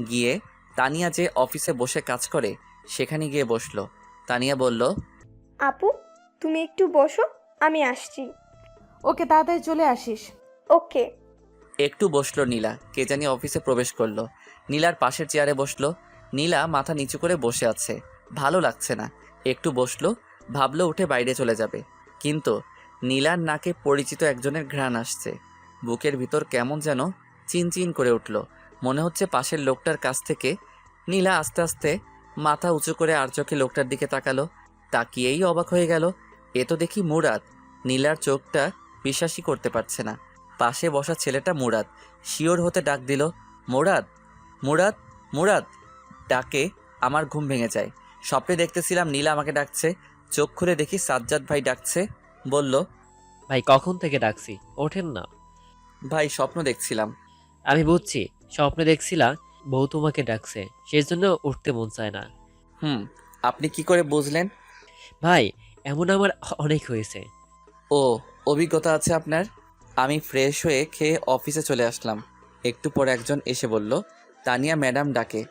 গিয়ে তানিয়া যে অফিসে বসে কাজ করে সেখানে গিয়ে বসলো। তানিয়া বলল, আপু তুমি একটু বসো, আমি আসছি। ওকে, তাড়াতাড়ি চলে আসিস। ওকে। একটু বসলো নীলা। কে জানি অফিসে প্রবেশ করলো। নীলার পাশের চেয়ারে বসলো। নীলা মাথা নিচু করে বসে আছে, ভালো লাগছে না। একটু বসলো, ভাবলো উঠে বাইরে চলে যাবে, কিন্তু নীলার নাকে পরিচিত একজনের ঘ্রাণ আসছে। বুকের ভিতর কেমন যেন চিনচিন করে উঠল। মনে হচ্ছে পাশের লোকটার কাছ থেকে। নীলা আস্তে আস্তে মাথা উঁচু করে আর চোখে লোকটার দিকে তাকালো। তাকিয়েই অবাক হয়ে গেল, এ তো দেখি মুরাদ। নীলার চোখটা বিশ্বাসই করতে পারছে না। পাশে বসা ছেলেটা মুরাদ। শিওর হতে ডাক দিল, মুরাদ, মুরাদ, মুরাদ। ডাকে আমার ঘুম ভেঙে যায়। স্বপ্নে দেখতেছিলাম নীলা আমাকে ডাকছে। চোখ খুলে দেখি সাজ্জাদ ভাই ডাকছে। বলল, ভাই কখন থেকে ডাকছি, ওঠেন না। ভাই স্বপ্ন দেখছিলাম। আমি বুঝছি, স্বপ্নে দেখছিলাম বউ তোমাকে ডাকছে, সেই জন্য উঠতে মন চায় না। আপনি কি করে বুঝলেন? ভাই এমন আমার অনেক হয়েছে। ও, অভিজ্ঞতা আছে আপনার। আমি ফ্রেশ হয়ে খেয়ে অফিসে চলে আসলাম। একটু পর একজন এসে বলল, তানিয়া ম্যাডাম ডাকে।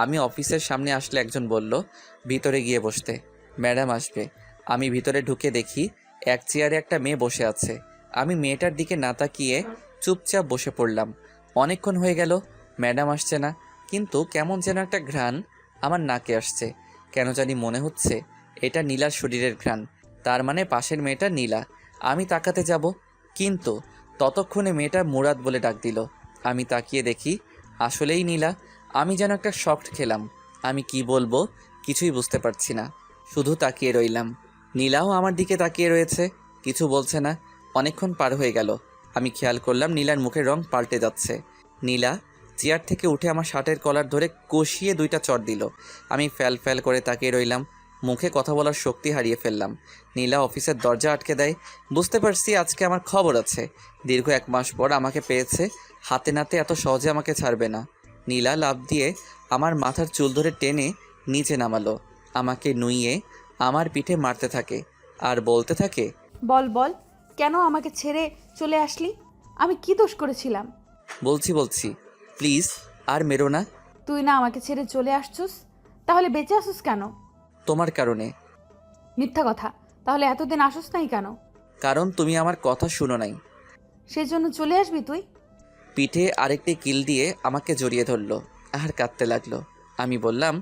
আমি অফিসের সামনে আসলে একজন বলল, ভিতরে গিয়ে বসতে, ম্যাডাম আসবে। আমি ভিতরে ঢুকে দেখি এক চেয়ারে একটা মেয়ে বসে আছে। আমি মেয়েটার দিকে না তাকিয়ে চুপচাপ বসে পড়লাম। অনেকক্ষণ হয়ে গেল, ম্যাডাম আসছে না, কিন্তু কেমন যেন একটা ঘ্রাণ আমার নাকে আসছে। কেন জানি মনে হচ্ছে এটা নীলার শরীরের ঘ্রাণ। তার মানে পাশের মেয়েটা নীলা। আমি তাকাতে যাব, কিন্তু ততক্ষণে মেয়েটা মুরাদ বলে ডাক দিল। আমি তাকিয়ে দেখি আসলেই নীলা। আমি যেন একটা শকড খেলাম। আমি কি বলবো কিছুই বুঝতে পারছি না, শুধু তাকিয়ে রইলাম। নীলাও আমার দিকে তাকিয়ে রয়েছে, কিছু বলছে না। অনেকক্ষণ পার হয়ে গেল। আমি খেয়াল করলাম নীলার মুখের রং পাল্টে যাচ্ছে। নীলা চেয়ার থেকে উঠে আমার শার্টের কলার ধরে কষিয়ে 2টা চড় দিল। আমি ফ্যাল ফ্যাল করে তাকিয়ে রইলাম, মুখে কথা বলার শক্তি হারিয়ে ফেললাম। নীলা অফিসের দরজা আটকে দেয়। বুঝতে পারছি আজকে আমার খবর আছে। দীর্ঘ 1 মাস পর আমাকে পেয়েছে, হাতে নাতে এত সহজে আমাকে ছাড়বে না। নীলা লাফ দিয়ে আমার মাথার চুল ধরে টেনে নিচে নামালো। আমাকে নুইয়ে আমার পিঠে মারতে থাকে আর বলতে থাকে, বল বল, কেন আমাকে ছেড়ে চলে আসলি? আমি কি দোষ করেছিলাম? বলছি প্লিজ আর মেরো না। তুই না আমাকে ছেড়ে চলে আসছুস, তাহলে বেঁচে আসুস কেন? তোমার কারণে। মিথ্যা কথা। তাহলে এতদিন আসুস নাই কেন? কারণ তুমি আমার কথা শুনো নাই। সেজন্য চলে আসবি তুই? পিঠে আরেকটি কিল দিয়ে আমাকে জড়িয়ে ধরলো আর কাঁদতে লাগলো। আমি বললাম,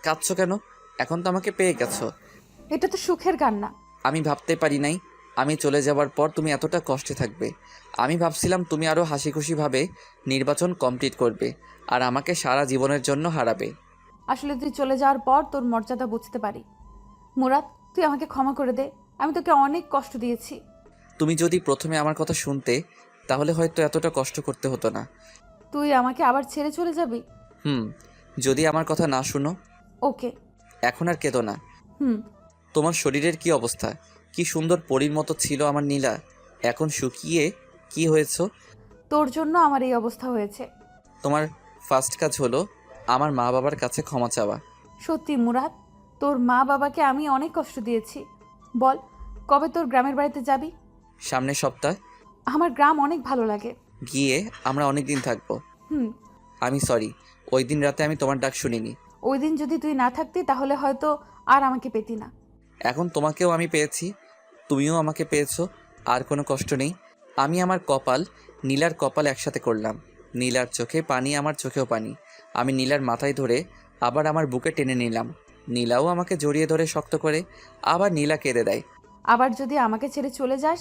কাঁদছো কেন? এখন তো আমাকে পেয়ে গেছো। এটা তো সুখের কান্না। আমি ভাবতে পারি নাই আমি চলে যাওয়ার পর তুমি এতটা কষ্টে থাকবে। আমি ভাবছিলাম তুমি আরও হাসি খুশিভাবে নির্বাচন কমপ্লিট করবে আর আমাকে সারা জীবনের জন্য হারাবে। আসলে তুই চলে যাওয়ার পর তোর মর্যাদা বুঝতে পারি। মুরাদ, তুই আমাকে ক্ষমা করে দে। আমি তোকে অনেক কষ্ট দিয়েছি। তুমি যদি প্রথমে আমার কথা শুনতে, তাহলে হয়তো এতটা কষ্ট করতে হতো না। তুই আমাকে আবার ছেড়ে চলে যাবি? যদি আমার কথা না শুনো। ওকে। এখন আর কেঁদো না। হুম। তোমার শরীরের কি অবস্থা? কি সুন্দর পরীর মতো ছিল আমার নীলা, এখন শুকিয়ে কি হয়েছ? তোর জন্য আমার এই অবস্থা হয়েছে। তোমার ফার্স্ট কাজ হলো আমার মা বাবার কাছে ক্ষমা চাওয়া। সত্যি মুরাদ, তোর মা বাবাকে আমি অনেক কষ্ট দিয়েছি। বল, কবে তোর গ্রামের বাড়িতে যাবি? সামনের সপ্তাহ। আমার গ্রাম অনেক ভালো লাগে। গিয়ে আমরা অনেক দিন থাকবো। আমি সরি, ওই দিন রাতে আমি তোমার ডাক শুনিনি। ওই দিন যদি তুই না থাকতি তাহলে হয়তো আর আমাকে পেতি না। এখন তোমাকেও আমি পেয়েছি, তুমিও আমাকে পেয়েছো, আর কোনো কষ্ট নেই। আমি আমার কপাল নীলার কপাল একসাথে করলাম। নীলার চোখে পানি, আমার চোখেও পানি। আমি নীলার মাথায় ধরে আবার আমার বুকে টেনে নিলাম। নীলাও আমাকে জড়িয়ে ধরে শক্ত করে। আবার নীলা কেঁদে দেয়। আবার যদি আমাকে ছেড়ে চলে যাস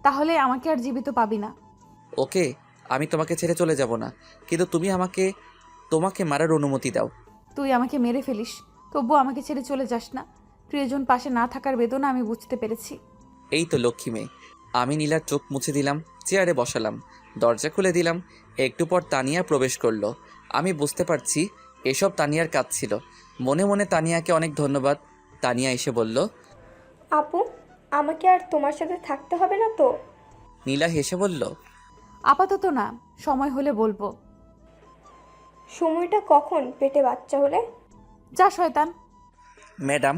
তাহলে আমাকে আর জীবিত পাবি না। ওকে, আমি তোমাকে ছেড়ে চলে যাব না, কিন্তু তুমি তোমাকে মারার অনুমতি দাও। তুই আমাকে মেরে ফেলিস, তবুও আমাকে ছেড়ে চলে যাস না। প্রিয়জন পাশে না থাকার বেদনা আমি বুঝতে পেরেছি। এই তো লক্ষ্মী মেয়ে। আমি নীলার চোখ মুছে দিলাম, চেয়ারে বসালাম, দরজা খুলে দিলাম। একটু পর তানিয়া প্রবেশ করলো। আমি বুঝতে পারছি এসব তানিয়ার কাজ ছিল। মনে মনে তানিয়াকে অনেক ধন্যবাদ। তানিয়া এসে বলল, আপু আমাকে আর তোমার সাথে থাকতে হবে না তো? নীলা হেসে বলল, আপাতত না, সময় হলে বলবো। সময়টা কখন? পেটে বাচ্চা হলে? যা শয়তান। ম্যাডাম,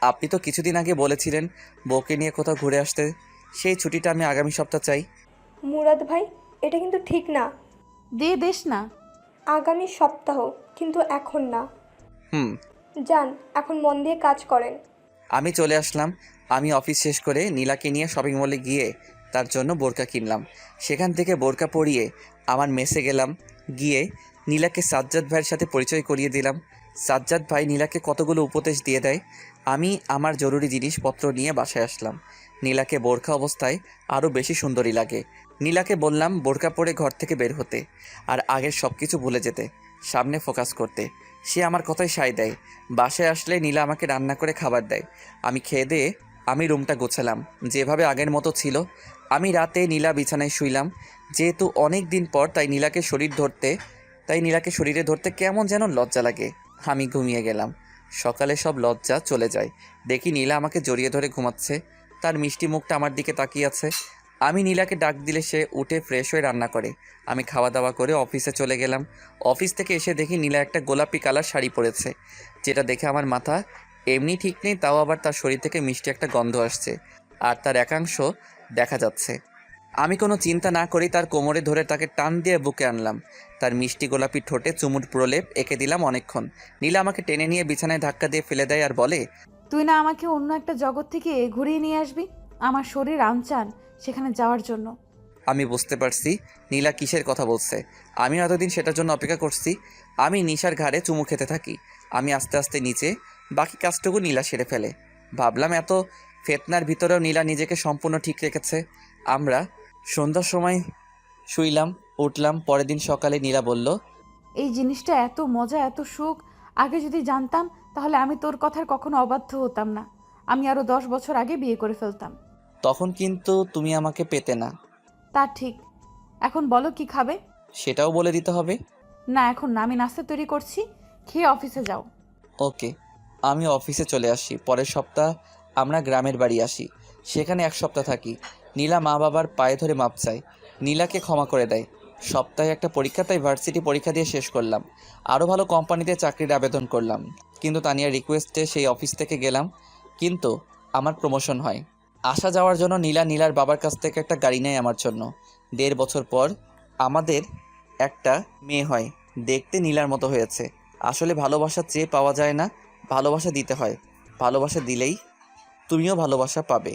আপনি তো কিছুদিন আগে বলেছিলেন বউকে নিয়ে কোথাও ঘুরে আসতে। সেই ছুটিটা আমি আগামী সপ্তাহ চাই। মুরাদ ভাই, এটা কিন্তু ঠিক না। দেশ না। আগামী সপ্তাহ, কিন্তু এখন না। হুম। যান, এখন মন দিয়ে কাজ করেন। আমি চলে আসলাম। আমি অফিস শেষ করে নীলাকে নিয়ে শপিং মলে গিয়ে তার জন্য বোরকা কিনলাম। সেখান থেকে বোরকা পরিয়ে আমার মেসে গেলাম। গিয়ে নীলাকে সাজ্জাদ ভাইয়ের সাথে পরিচয় করিয়ে দিলাম। সাজ্জাদ ভাই নীলাকে কতগুলো উপদেশ দিয়ে দেয়। আমি আমার জরুরি জিনিসপত্র নিয়ে বাসায় আসলাম। নীলাকে বোরকা অবস্থায় আরও বেশি সুন্দরী লাগে। নীলাকে বললাম বোরকা পরে ঘর থেকে বের হতে, আর আগের সব কিছু ভুলে যেতে, সামনে ফোকাস করতে। সে আমার কথায় সায় দেয়। বাসায় আসলে নীলা আমাকে রান্না করে খাবার দেয়। আমি খেয়ে দিয়ে আমি রুমটা গোছালাম যেভাবে আগের মতো ছিল। আমি রাতে নীলা বিছানায় শুইলাম। যেহেতু অনেক দিন পর, তাই নীলাকে শরীরে ধরতে কেমন যেন লজ্জা লাগে। আমি ঘুমিয়ে গেলাম। সকালে সব লজ্জা চলে যায়। দেখি নীলা আমাকে জড়িয়ে ধরে ঘুমাচ্ছে। তার মিষ্টি মুখটা আমার দিকে তাকিয়ে আছে। আমি নীলাকে ডাক দিলে সে উঠে ফ্রেশ হয়ে রান্না করে। আমি খাওয়া দাওয়া করে অফিসে চলে গেলাম। অফিস থেকে এসে দেখি নীলা একটা গোলাপি কালার শাড়ি পরেছে, যেটা দেখে আমার মাথা এমনি ঠিক নেই, তাও আবার তার শরীর থেকে মিষ্টি একটা গন্ধ আসছে, আর তার একাংশ দেখা যাচ্ছে। আমি কোনো চিন্তা না করেই তার কোমরে ধরে তাকে টান দিয়ে বুকে আনলাম। তার মিষ্টি গোলাপি ঠোঁটে চুমুর প্রলেপ এঁকে দিলাম অনেকক্ষণ। নীলা আমাকে টেনে নিয়ে বিছানায় ধাক্কা দিয়ে ফেলে দেয় আর বলে, তুই না আমাকে অন্য একটা জগৎ থেকে ঘুরিয়ে নিয়ে আসবি? আমার শরীর আনচান সেখানে যাওয়ার জন্য। আমি বুঝতে পারছি নীলা কিসের কথা বলছে। আমি এতদিন সেটার জন্য অপেক্ষা করছি। আমি নিশার ঘাড়ে চুমু খেতে থাকি। আমি আস্তে আস্তে নিচে, বাকি কাজটুকু নীলা সেরে ফেলে। ভাবলাম এত ফেতনার ভিতরেও নীলা নিজেকে সম্পূর্ণ ঠিক রেখেছে। আমরা সন্ধ্যার সময় শুইলাম, উঠলাম। পরের দিন সকালে নীলা বলল, এই জিনিসটা এত মজা, এত সুখ, আগে যদি জানতাম তাহলে আমি তোর কথার কখনো অবাধ্য হতাম না। আমি আরো 10 বছর আগে বিয়ে করে ফেলতাম। তখন কিন্তু তুমি আমাকে পেতে না। তা ঠিক। এখন বলো কি খাবে? সেটাও বলে দিতে হবে। না এখন না, আমি নাস্তা তৈরি করছি, খেয়ে অফিসে যাও। ওকে। আমি অফিসে চলে আসি। পরের সপ্তাহ আমরা গ্রামের বাড়ি আসি। সেখানে 1 সপ্তাহ থাকি। নীলা মা বাবার পায়ে ধরে মাপ চায়। নীলাকে ক্ষমা করে দেয়। সপ্তাহে একটা পরীক্ষা, তাই ভার্সিটি পরীক্ষা দিয়ে শেষ করলাম। আরও ভালো কোম্পানিতে চাকরির আবেদন করলাম। কিন্তু তানিয়ার রিকোয়েস্টে সেই অফিস থেকে গেলাম। কিন্তু আমার প্রমোশন হয়। আসা যাওয়ার জন্য নীলার বাবার কাছ থেকে একটা গাড়ি নেয় আমার জন্য। 1.5 বছর পর আমাদের একটা মেয়ে হয়। দেখতে নীলার মতো হয়েছে। আসলে ভালোবাসা চেয়ে পাওয়া যায় না, ভালোবাসা দিতে হয়। ভালোবাসা দিলেই তুমিও ভালোবাসা পাবে।